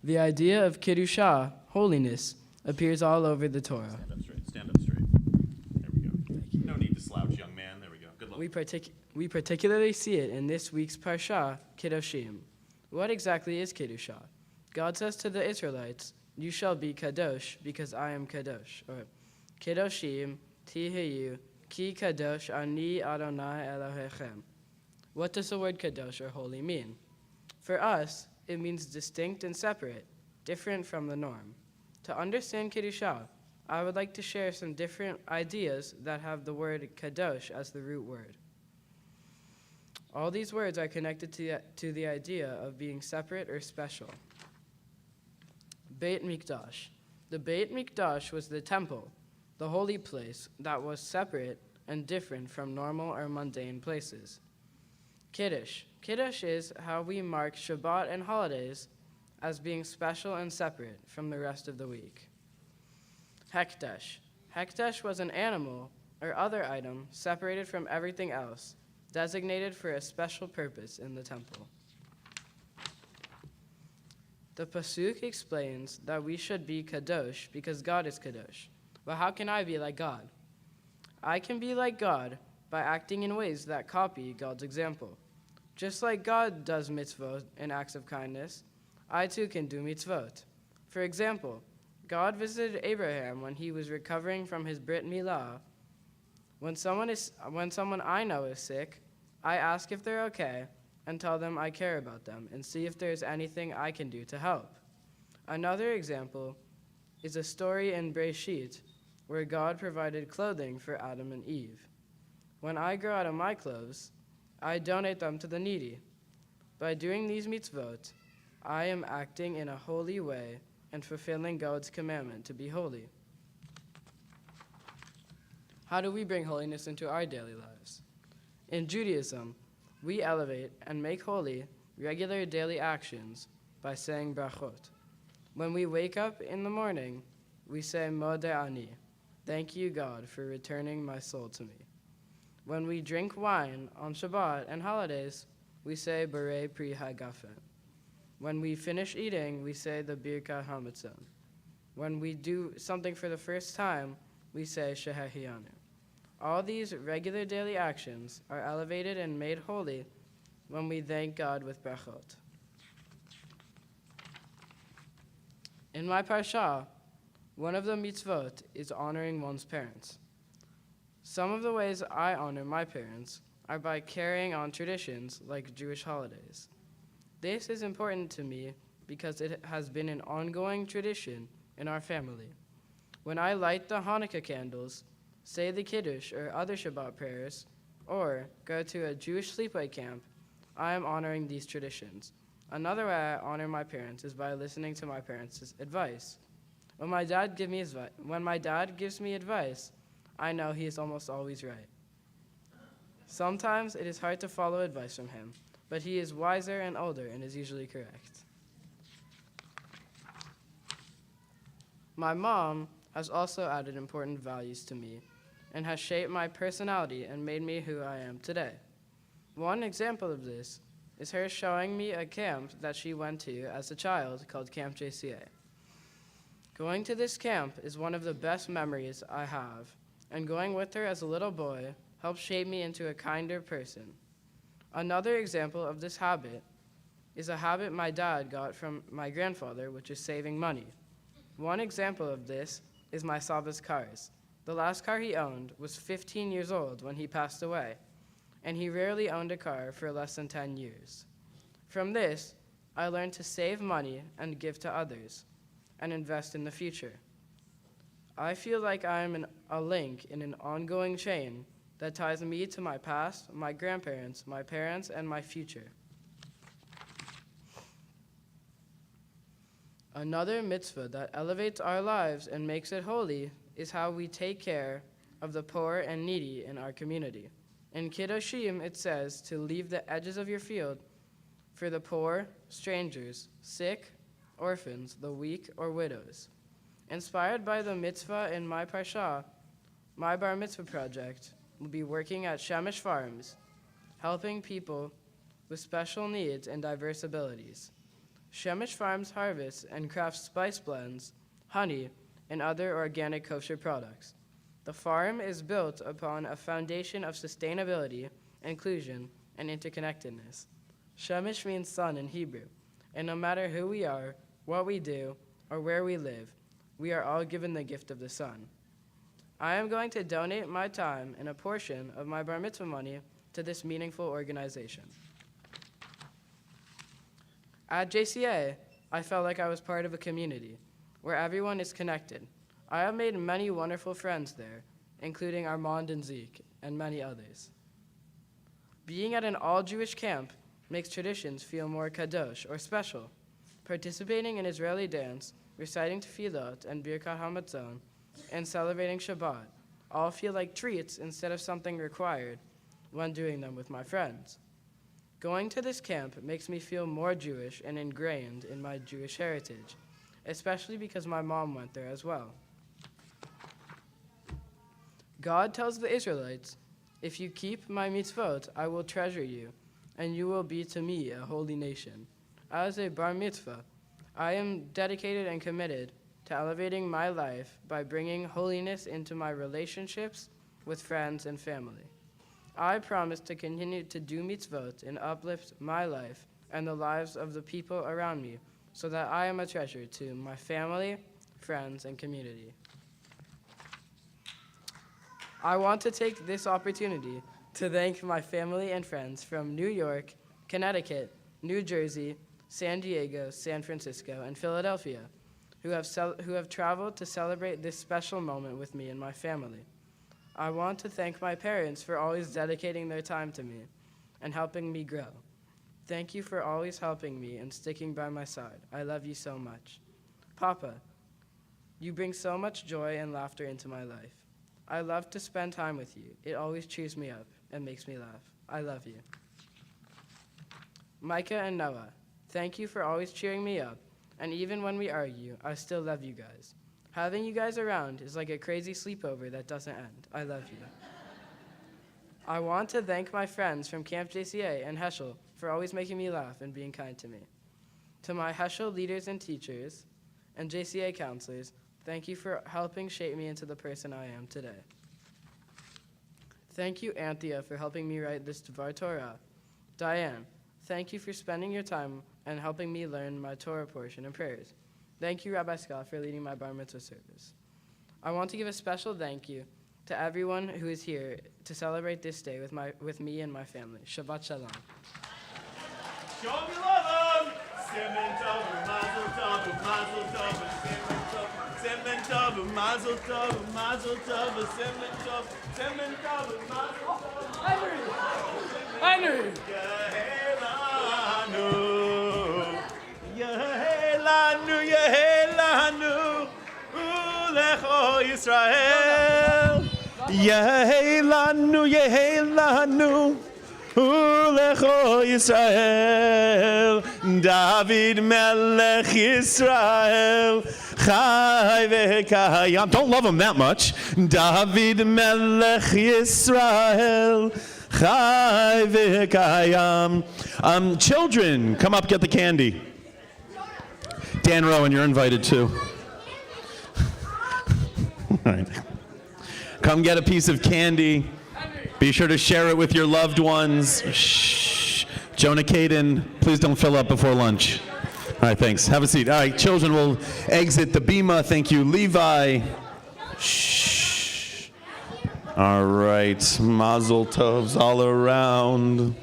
The idea of Kedusha, holiness, appears all over the Torah. Stand up straight. Stand up straight. There we go. No need to slouch, young man. There we go. Good luck. We particularly see it in this week's Parsha, Kedoshim. What exactly is Kedusha? God says to the Israelites, "You shall be kadosh, because I am kadosh." Or, Kedoshim tiheyu, ki kadosh ani Adonai Elohechem. What does the word kadosh or holy mean? For us, it means distinct and separate, different from the norm. To understand Kedusha, I would like to share some different ideas that have the word kadosh as the root word. All these words are connected to the idea of being separate or special. Beit Mikdash. The Beit Mikdash was the temple, the holy place that was separate and different from normal or mundane places. Kiddush. Kiddush is how we mark Shabbat and holidays as being special and separate from the rest of the week. Hekdesh. Hekdesh was an animal or other item separated from everything else, designated for a special purpose in the temple. The Pasuk explains that we should be kadosh because God is kadosh. But how can I be like God? I can be like God by acting in ways that copy God's example. Just like God does mitzvot and acts of kindness, I too can do mitzvot. For example, God visited Abraham when he was recovering from his Brit Milah. When someone I know is sick, I ask if they're okay, and tell them I care about them and see if there's anything I can do to help. Another example is a story in Breshit where God provided clothing for Adam and Eve. When I grow out of my clothes, I donate them to the needy. By doing these mitzvot, I am acting in a holy way and fulfilling God's commandment to be holy. How do we bring holiness into our daily lives? In Judaism, we elevate and make holy regular daily actions by saying brachot. When we wake up in the morning, we say Modeh Ani, thank you, God, for returning my soul to me. When we drink wine on Shabbat and holidays, we say Borei Pri Hagafen. When we finish eating, we say the Birkat HaMatzon. When we do something for the first time, we say Shehahianu. All these regular daily actions are elevated and made holy when we thank God with brachot. In my parsha, one of the mitzvot is honoring one's parents. Some of the ways I honor my parents are by carrying on traditions like Jewish holidays. This is important to me because it has been an ongoing tradition in our family. When I light the Hanukkah candles, say the Kiddush or other Shabbat prayers, or go to a Jewish sleepaway camp, I am honoring these traditions. Another way I honor my parents is by listening to my parents' advice. When my dad gives me advice, I know he is almost always right. Sometimes it is hard to follow advice from him, but he is wiser and older and is usually correct. My mom has also added important values to me and has shaped my personality and made me who I am today. One example of this is her showing me a camp that she went to as a child called Camp JCA. Going to this camp is one of the best memories I have, and going with her as a little boy helped shape me into a kinder person. Another example of this habit is a habit my dad got from my grandfather, which is saving money. One example of this is my Saba's cars. The last car he owned was 15 years old when he passed away, and he rarely owned a car for less than 10 years. From this, I learned to save money and give to others, and invest in the future. I feel like I am a link in an ongoing chain that ties me to my past, my grandparents, my parents, and my future. Another mitzvah that elevates our lives and makes it holy is how we take care of the poor and needy in our community. In Kiddushim, it says to leave the edges of your field for the poor, strangers, sick, orphans, the weak, or widows. Inspired by the mitzvah in my parsha, my bar mitzvah project will be working at Shemesh Farms, helping people with special needs and diverse abilities. Shemesh Farms harvests and crafts spice blends, honey, and other organic kosher products. The farm is built upon a foundation of sustainability, inclusion, and interconnectedness. Shemesh means sun in Hebrew, and no matter who we are, what we do, or where we live, we are all given the gift of the sun. I am going to donate my time and a portion of my bar mitzvah money to this meaningful organization. At JCA, I felt like I was part of a community where everyone is connected. I have made many wonderful friends there, including Armand and Zeke, and many others. Being at an all-Jewish camp makes traditions feel more kadosh, or special. Participating in Israeli dance, reciting tefillot and Birkat HaMatzon, and celebrating Shabbat all feel like treats instead of something required when doing them with my friends. Going to this camp makes me feel more Jewish and ingrained in my Jewish heritage, especially because my mom went there as well. God tells the Israelites, "If you keep my mitzvot, I will treasure you, and you will be to me a holy nation." As a bar mitzvah, I am dedicated and committed to elevating my life by bringing holiness into my relationships with friends and family. I promise to continue to do mitzvot and uplift my life and the lives of the people around me so that I am a treasure to my family, friends, and community. I want to take this opportunity to thank my family and friends from New York, Connecticut, New Jersey, San Diego, San Francisco, and Philadelphia, who have traveled to celebrate this special moment with me and my family. I want to thank my parents for always dedicating their time to me and helping me grow. Thank you for always helping me and sticking by my side. I love you so much. Papa, you bring so much joy and laughter into my life. I love to spend time with you. It always cheers me up and makes me laugh. I love you. Micah and Noah, thank you for always cheering me up, and even when we argue, I still love you guys. Having you guys around is like a crazy sleepover that doesn't end. I love you. I want to thank my friends from Camp JCA and Heschel for always making me laugh and being kind to me. To my Heschel leaders and teachers and JCA counselors, thank you for helping shape me into the person I am today. Thank you, Anthea, for helping me write this Dvar Torah. Diane, thank you for spending your time and helping me learn my Torah portion and prayers. Thank you, Rabbi Scott, for leading my bar mitzvah service. I want to give a special thank you to everyone who is here to celebrate this day with me and my family. Shabbat Shalom. Show them you love them. Simen tov, mazel tov, mazel tov, simen tov, mazel tov, mazel tov, simen tov, simen tov, mazel tov. Henry! Yehelanu, Yehelanu, Ulecho Yisrael. Yehelanu, Yehelanu, Ulecho Yisrael. David Melech Yisrael, Chai v'kayam. Don't love him that much. David Melech Yisrael, Chai v'kayam. Children, come up, get the candy. Dan Rowan, you're invited too. All right. Come get a piece of candy. Be sure to share it with your loved ones. Shh. Jonah Caden, please don't fill up before lunch. All right, thanks. Have a seat. All right, children will exit the bima. Thank you, Levi. Shh. All right, mazel tovs all around.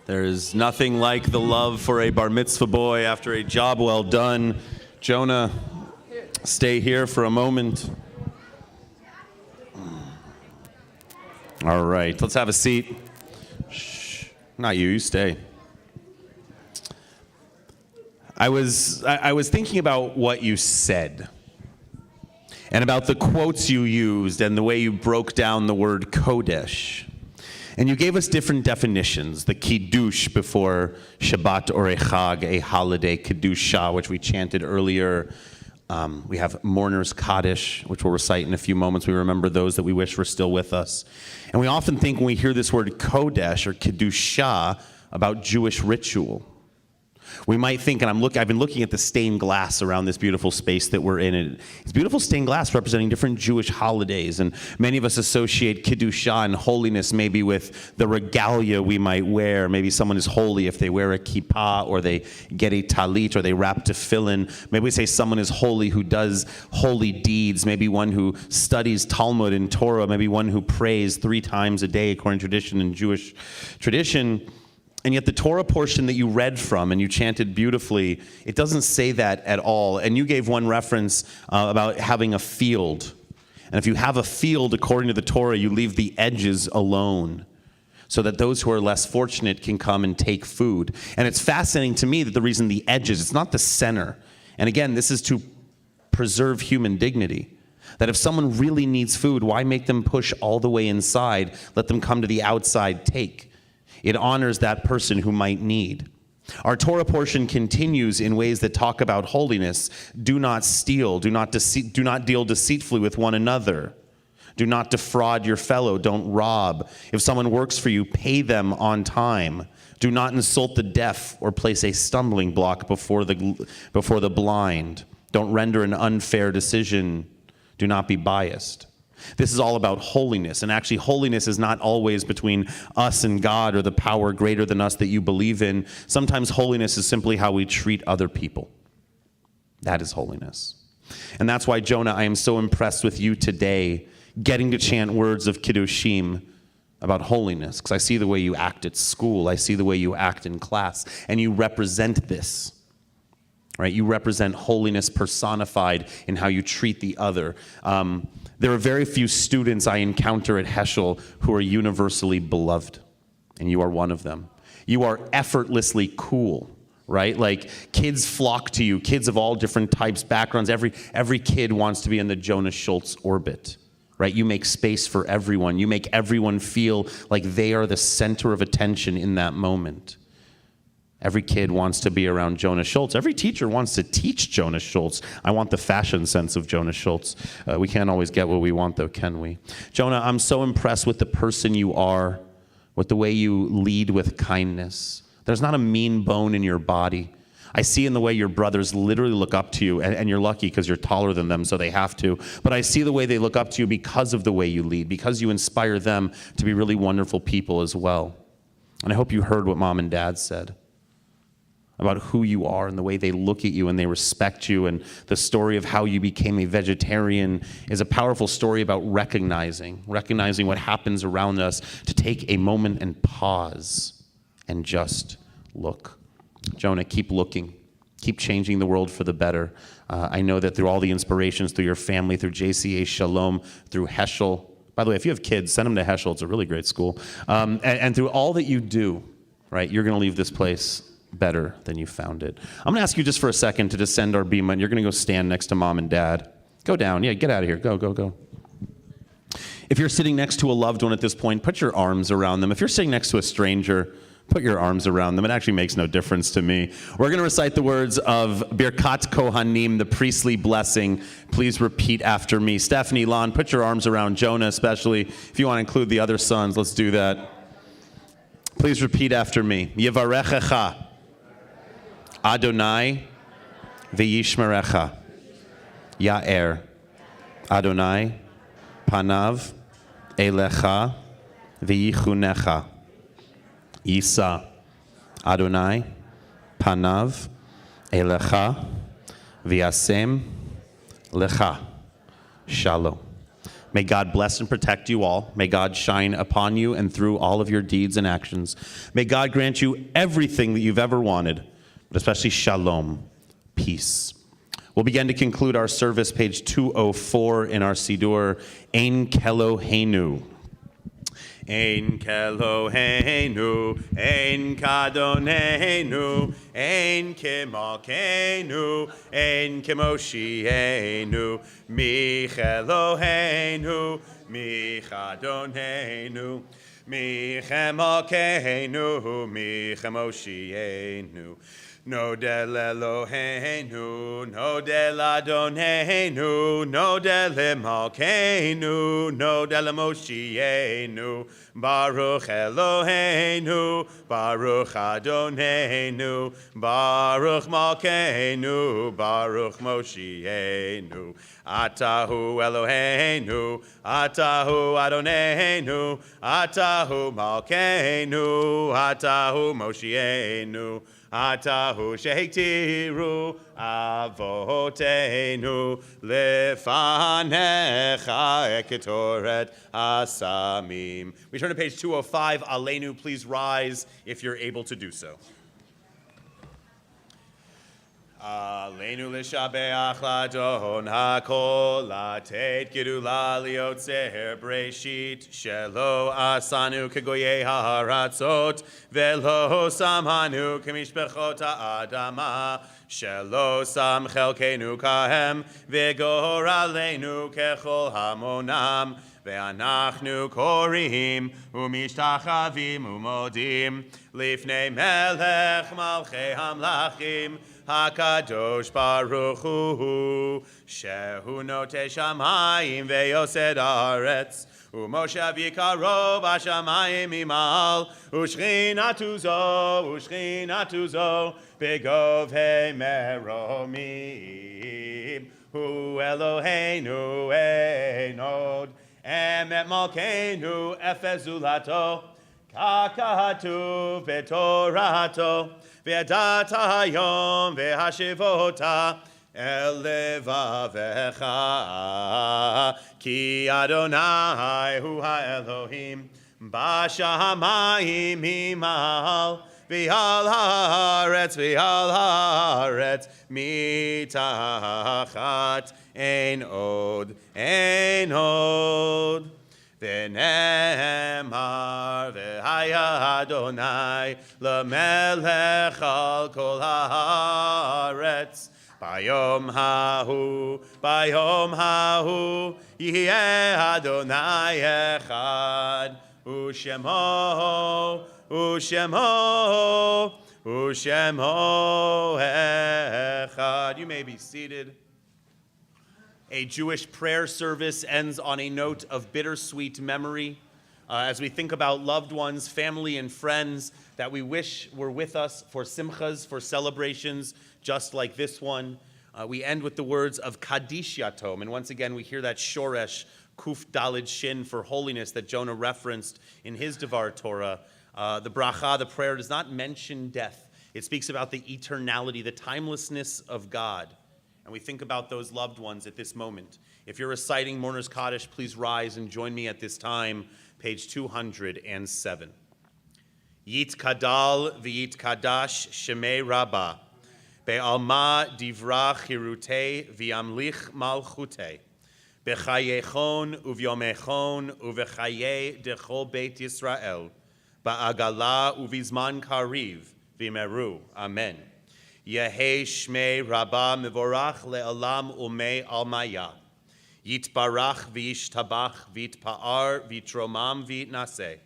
There is nothing like the love for a bar mitzvah boy after a job well done. Jonah, stay here for a moment. All right, let's have a seat. Shh, not you, you stay. I was thinking about what you said and about the quotes you used and the way you broke down the word Kodesh. And you gave us different definitions, the Kiddush before Shabbat or a Chag, a holiday, Kiddusha, which we chanted earlier. We have Mourner's Kaddish, which we'll recite in a few moments. We remember those that we wish were still with us. And we often think when we hear this word Kodesh or Kiddusha about Jewish ritual. We might think, and I've been looking at the stained glass around this beautiful space that we're in. It's beautiful stained glass representing different Jewish holidays, and many of us associate Kiddusha and holiness maybe with the regalia we might wear. Maybe someone is holy if they wear a kippah, or they get a talit, or they wrap tefillin. Maybe we say someone is holy who does holy deeds, maybe one who studies Talmud and Torah, maybe one who prays 3 times a day according to tradition and Jewish tradition. And yet the Torah portion that you read from and you chanted beautifully, it doesn't say that at all. And you gave one reference about having a field. And if you have a field, according to the Torah, you leave the edges alone so that those who are less fortunate can come and take food. And it's fascinating to me that the reason the edges, it's not the center. And again, this is to preserve human dignity. That if someone really needs food, why make them push all the way inside? Let them come to the outside, take. It honors that person who might need. Our Torah portion continues in ways that talk about holiness. Do not steal. Do not deal deceitfully with one another. Do not defraud your fellow. Don't rob. If someone works for you, pay them on time. Do not insult the deaf or place a stumbling block before the blind. Don't render an unfair decision. Do not be biased. This is all about holiness, and actually holiness is not always between us and God or the power greater than us that you believe in. Sometimes holiness is simply how we treat other people. That is holiness. And that's why, Jonah, I am so impressed with you today, getting to chant words of Kiddushim about holiness, because I see the way you act at school, I see the way you act in class, and you represent this. Right? You represent holiness personified in how you treat the other. There are very few students I encounter at Heschel who are universally beloved, and you are one of them. You are effortlessly cool, right? Like, kids flock to you, kids of all different types, backgrounds. Every kid wants to be in the Jonah Shultz orbit, right? You make space for everyone. You make everyone feel like they are the center of attention in that moment. Every kid wants to be around Jonah Shultz. Every teacher wants to teach Jonah Shultz. I want the fashion sense of Jonah Shultz. We can't always get what we want, though, can we? Jonah, I'm so impressed with the person you are, with the way you lead with kindness. There's not a mean bone in your body. I see in the way your brothers literally look up to you, and you're lucky because you're taller than them, so they have to. But I see the way they look up to you because of the way you lead, because you inspire them to be really wonderful people as well. And I hope you heard what Mom and Dad said about who you are and the way they look at you and they respect you. And the story of how you became a vegetarian is a powerful story about recognizing what happens around us, to take a moment and pause and just look. Jonah, keep looking. Keep changing the world for the better. I know that through all the inspirations, through your family, through JCA Shalom, through Heschel. By the way, if you have kids, send them to Heschel. It's a really great school. And through all that you do, right, you're going to leave this place better than you found it. I'm going to ask you just for a second to descend our bima, and you're going to go stand next to Mom and Dad. Go down. Yeah, get out of here. Go, go, go. If you're sitting next to a loved one at this point, put your arms around them. If you're sitting next to a stranger, put your arms around them. It actually makes no difference to me. We're going to recite the words of Birkat Kohanim, the priestly blessing. Please repeat after me. Stephanie, Lon, put your arms around Jonah, especially if you want to include the other sons. Let's do that. Please repeat after me. Yevarechecha Adonai v'yishmerecha. Ya'er Adonai panav elecha v'yichunecha. Yisa Adonai panav elecha v'yasem lecha. Shalom. May God bless and protect you all. May God shine upon you and through all of your deeds and actions. May God grant you everything that you've ever wanted, but especially shalom, peace. We'll begin to conclude our service, page 204 in our Siddur, Ein Keloheinu. Ein Keloheinu, Ein Kadonenu, Ein Kemalkeinu, Ein Kemoshienu, Micheloheinu, Michadonenu, Michemalkeinu, Michemoshienu. Nodel Eloheinu, Nodel Adonenu, Nodel Malkeinu, Nodel Moshienu, Baruch Eloheinu, Baruch Adonenu, Baruch Malkeinu, Baruch Moshienu. Atahu Eloheinu, Atahu Adonenu, Atahu Malkeinu, Atahu Moshienu. Atahu sheiktiru avotenu lefanecha eketoret asamim. We turn to page 205. Aleinu, please rise if you're able to do so. Aleinu l'shabeach ladon hakol latet gedula liotzer breshit shelo asanu kegoyei haratzot velo samanu kemishpechot ha'adama shelo sam chelkenu kahem v'goralenu kechol hamonam ve'anachnu korim umishtachavim umodim lifnei melech malchei hamlachim HaKadosh Baruch Hu, Shehu Notei Shamayim ve'Yosed Haaretz, U'Moshe V'Yikaro B'Shamayim Imal, U'Shchinatu Zo, Begovhei Meromim, Hu Eloheinu ein od, emet malkeinu efezulato, kakatu v'torato, v'yadat hayom v'hashivota, el levavecha, ki Adonai hu ha'Elohim, bashamayim himal, v'al haaretz mitachat ein od, v'nemar v'haya Adonai lemelech al kol haaretz. Bayom hahu, yeh Adonai echad, u'shemo echad. You may be seated. A Jewish prayer service ends on a note of bittersweet memory as we think about loved ones, family, and friends that we wish were with us for simchas, for celebrations, just like this one. We end with the words of Kaddish Yatom, and once again we hear that Shoresh, Kuf Dalid Shin, for holiness that Jonah referenced in his Devar Torah. The bracha, the prayer, does not mention death. It speaks about the eternality, the timelessness of God. And we think about those loved ones at this moment. If you're reciting Mourner's Kaddish, please rise and join me at this time, page 207. Yit Kadal v'yit Kadash Shemei Rabbah. Be'alma divra chirute v'yamlich malchute. B'chayechon uvyomechon uv'chaye dechol Beit Yisrael. Ba'agala uvizman kariv v'meru. Amen. Yehei shmei Rabbah mevorach le'alam umei almaya. Yitbarach v'yishtabach v'yitpa'ar v'yitromam v'yitnaseh.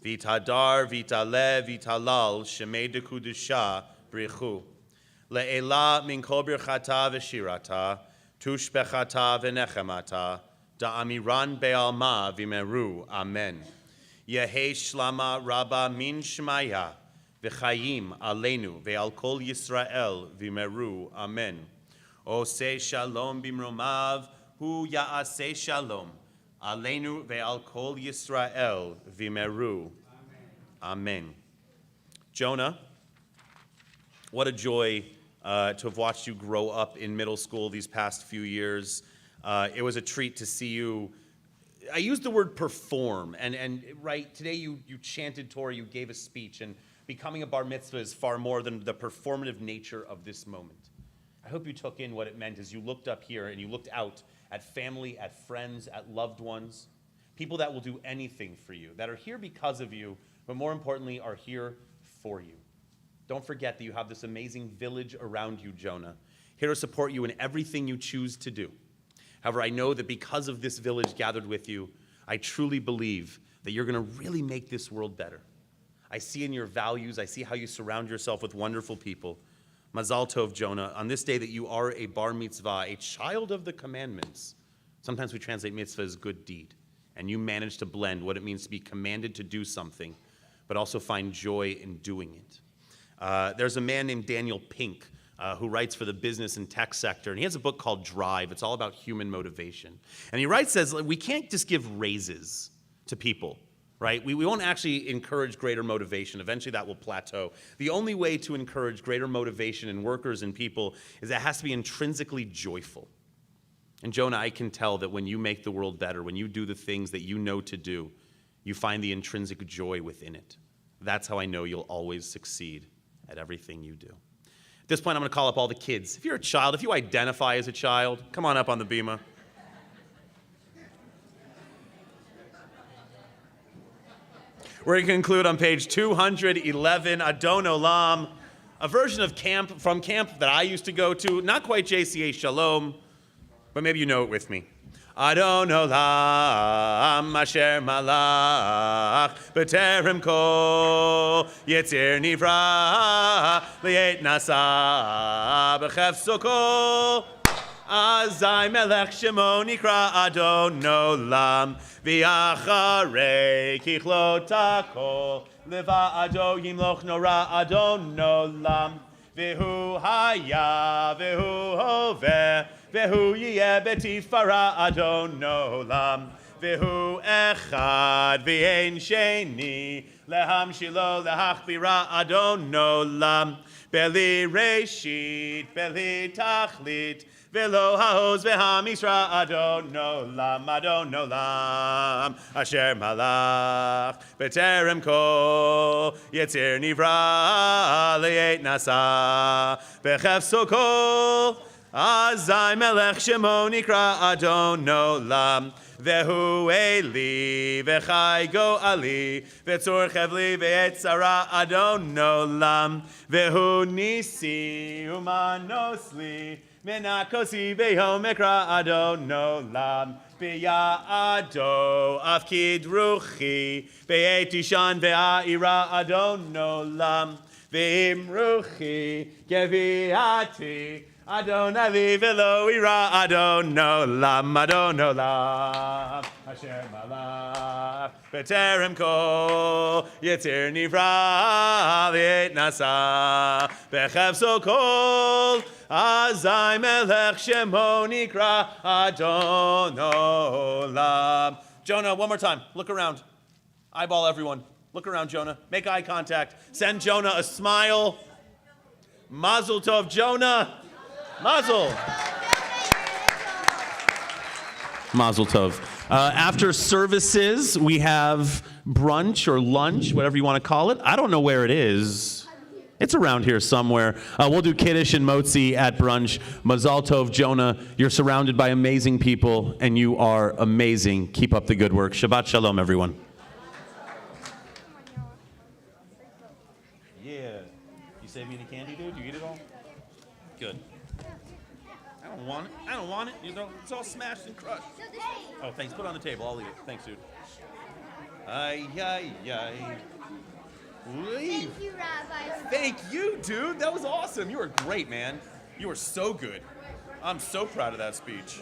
V'yithadar v'yitale v'yitalal shemei dekudusha brichu. Le'ela min kol birchata v'shirata, tushbechata v'nechemata, da'amiran be'alma v'meru. Amen. Yehei shlama Rabbah min shmaya, v'chayim aleinu ve'al kol Yisrael v'meru. Amen. Oseh shalom bimromav, hu ya'aseh shalom, aleinu ve'al kol Yisrael v'meru. Amen. Jonah, what a joy to have watched you grow up in middle school these past few years. It was a treat to see you. I used the word perform, and right, today you chanted Torah, you gave a speech, and becoming a bar mitzvah is far more than the performative nature of this moment. I hope you took in what it meant as you looked up here and you looked out at family, at friends, at loved ones, people that will do anything for you, that are here because of you, but more importantly, are here for you. Don't forget that you have this amazing village around you, Jonah, here to support you in everything you choose to do. However, I know that because of this village gathered with you, I truly believe that you're going to really make this world better. I see in your values, I see how you surround yourself with wonderful people. Mazal Tov, Jonah, on this day that you are a bar mitzvah, a child of the commandments. Sometimes we translate mitzvah as good deed, and you manage to blend what it means to be commanded to do something, but also find joy in doing it. There's a man named Daniel Pink who writes for the business and tech sector, and he has a book called Drive. It's all about human motivation. And he says, we can't just give raises to people, right? We won't actually encourage greater motivation. Eventually that will plateau. The only way to encourage greater motivation in workers and people is that it has to be intrinsically joyful. And Jonah, I can tell that when you make the world better, when you do the things that you know to do, you find the intrinsic joy within it. That's how I know you'll always succeed at everything you do. At this point, I'm going to call up all the kids. If you're a child, if you identify as a child, come on up on the bima. We're going to conclude on page 211, Adon Olam, a version of camp that I used to go to, not quite JCA Shalom, but maybe you know it with me. Adon Olam asher malach b'terem kol yitzir nivra li'et nasa b'chef sokol azai melech shemo nikra Adon Olam v'acharei kichlot hakol leva'ado yimloch nora Adon Olam v'hu haya v'hu hoveh Vehu yeh betifara adon olam. Vehu echad v'ein sheni. Leham shilo lehachbira adon olam. Beli reshit, beli tachlit. Velo haoz v'hamisra adon olam. Asher malach b'terem kol. Yetzir nivra le'et nasa. V'chefso kol. Azai melech shemo nikra adon olam. Vehu eli v'chai go ali v'tzor chevli v'etzara adon olam. Vehu nisi umanosli menakosi v'yom ekra adon olam. B'ya'ado afkid ruchi v'etishan v'a'ira adon olam. V'im ruchi geviati Adon Ali velo ira Adon olam Asher malach b'terem kol Yetzir nivra v'et nasa b'chefso kol Azai melech shemo nikra Adon olam. Jonah, one more time. Look around. Eyeball everyone. Look around, Jonah. Make eye contact. Send Jonah a smile. Mazel tov, Jonah. Mazel. Mazel tov. After services, we have brunch or lunch, whatever you want to call it. I don't know where it is. It's around here somewhere. We'll do kiddush and motzi at brunch. Mazel tov, Jonah. You're surrounded by amazing people, and you are amazing. Keep up the good work. Shabbat shalom, everyone. Yeah. You save me any candy, dude? You eat it all? Good. I don't want it. You know, it's all smashed and crushed. Oh, thanks. Put it on the table. I'll eat it. Thanks, dude. Ay, ay, ay. Leave. Thank you, Rabbi. Thank you, dude. That was awesome. You were great, man. You were so good. I'm so proud of that speech.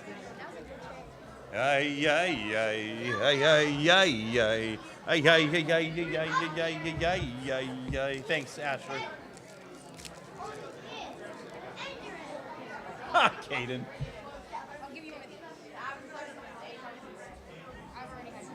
Ay, ay, ay, ay, ay, ay, ay. Ay, ay, ay, ay, ay, ay, ay, ay, ay, ay. Thanks, Asher. Ha, Caden. I've already had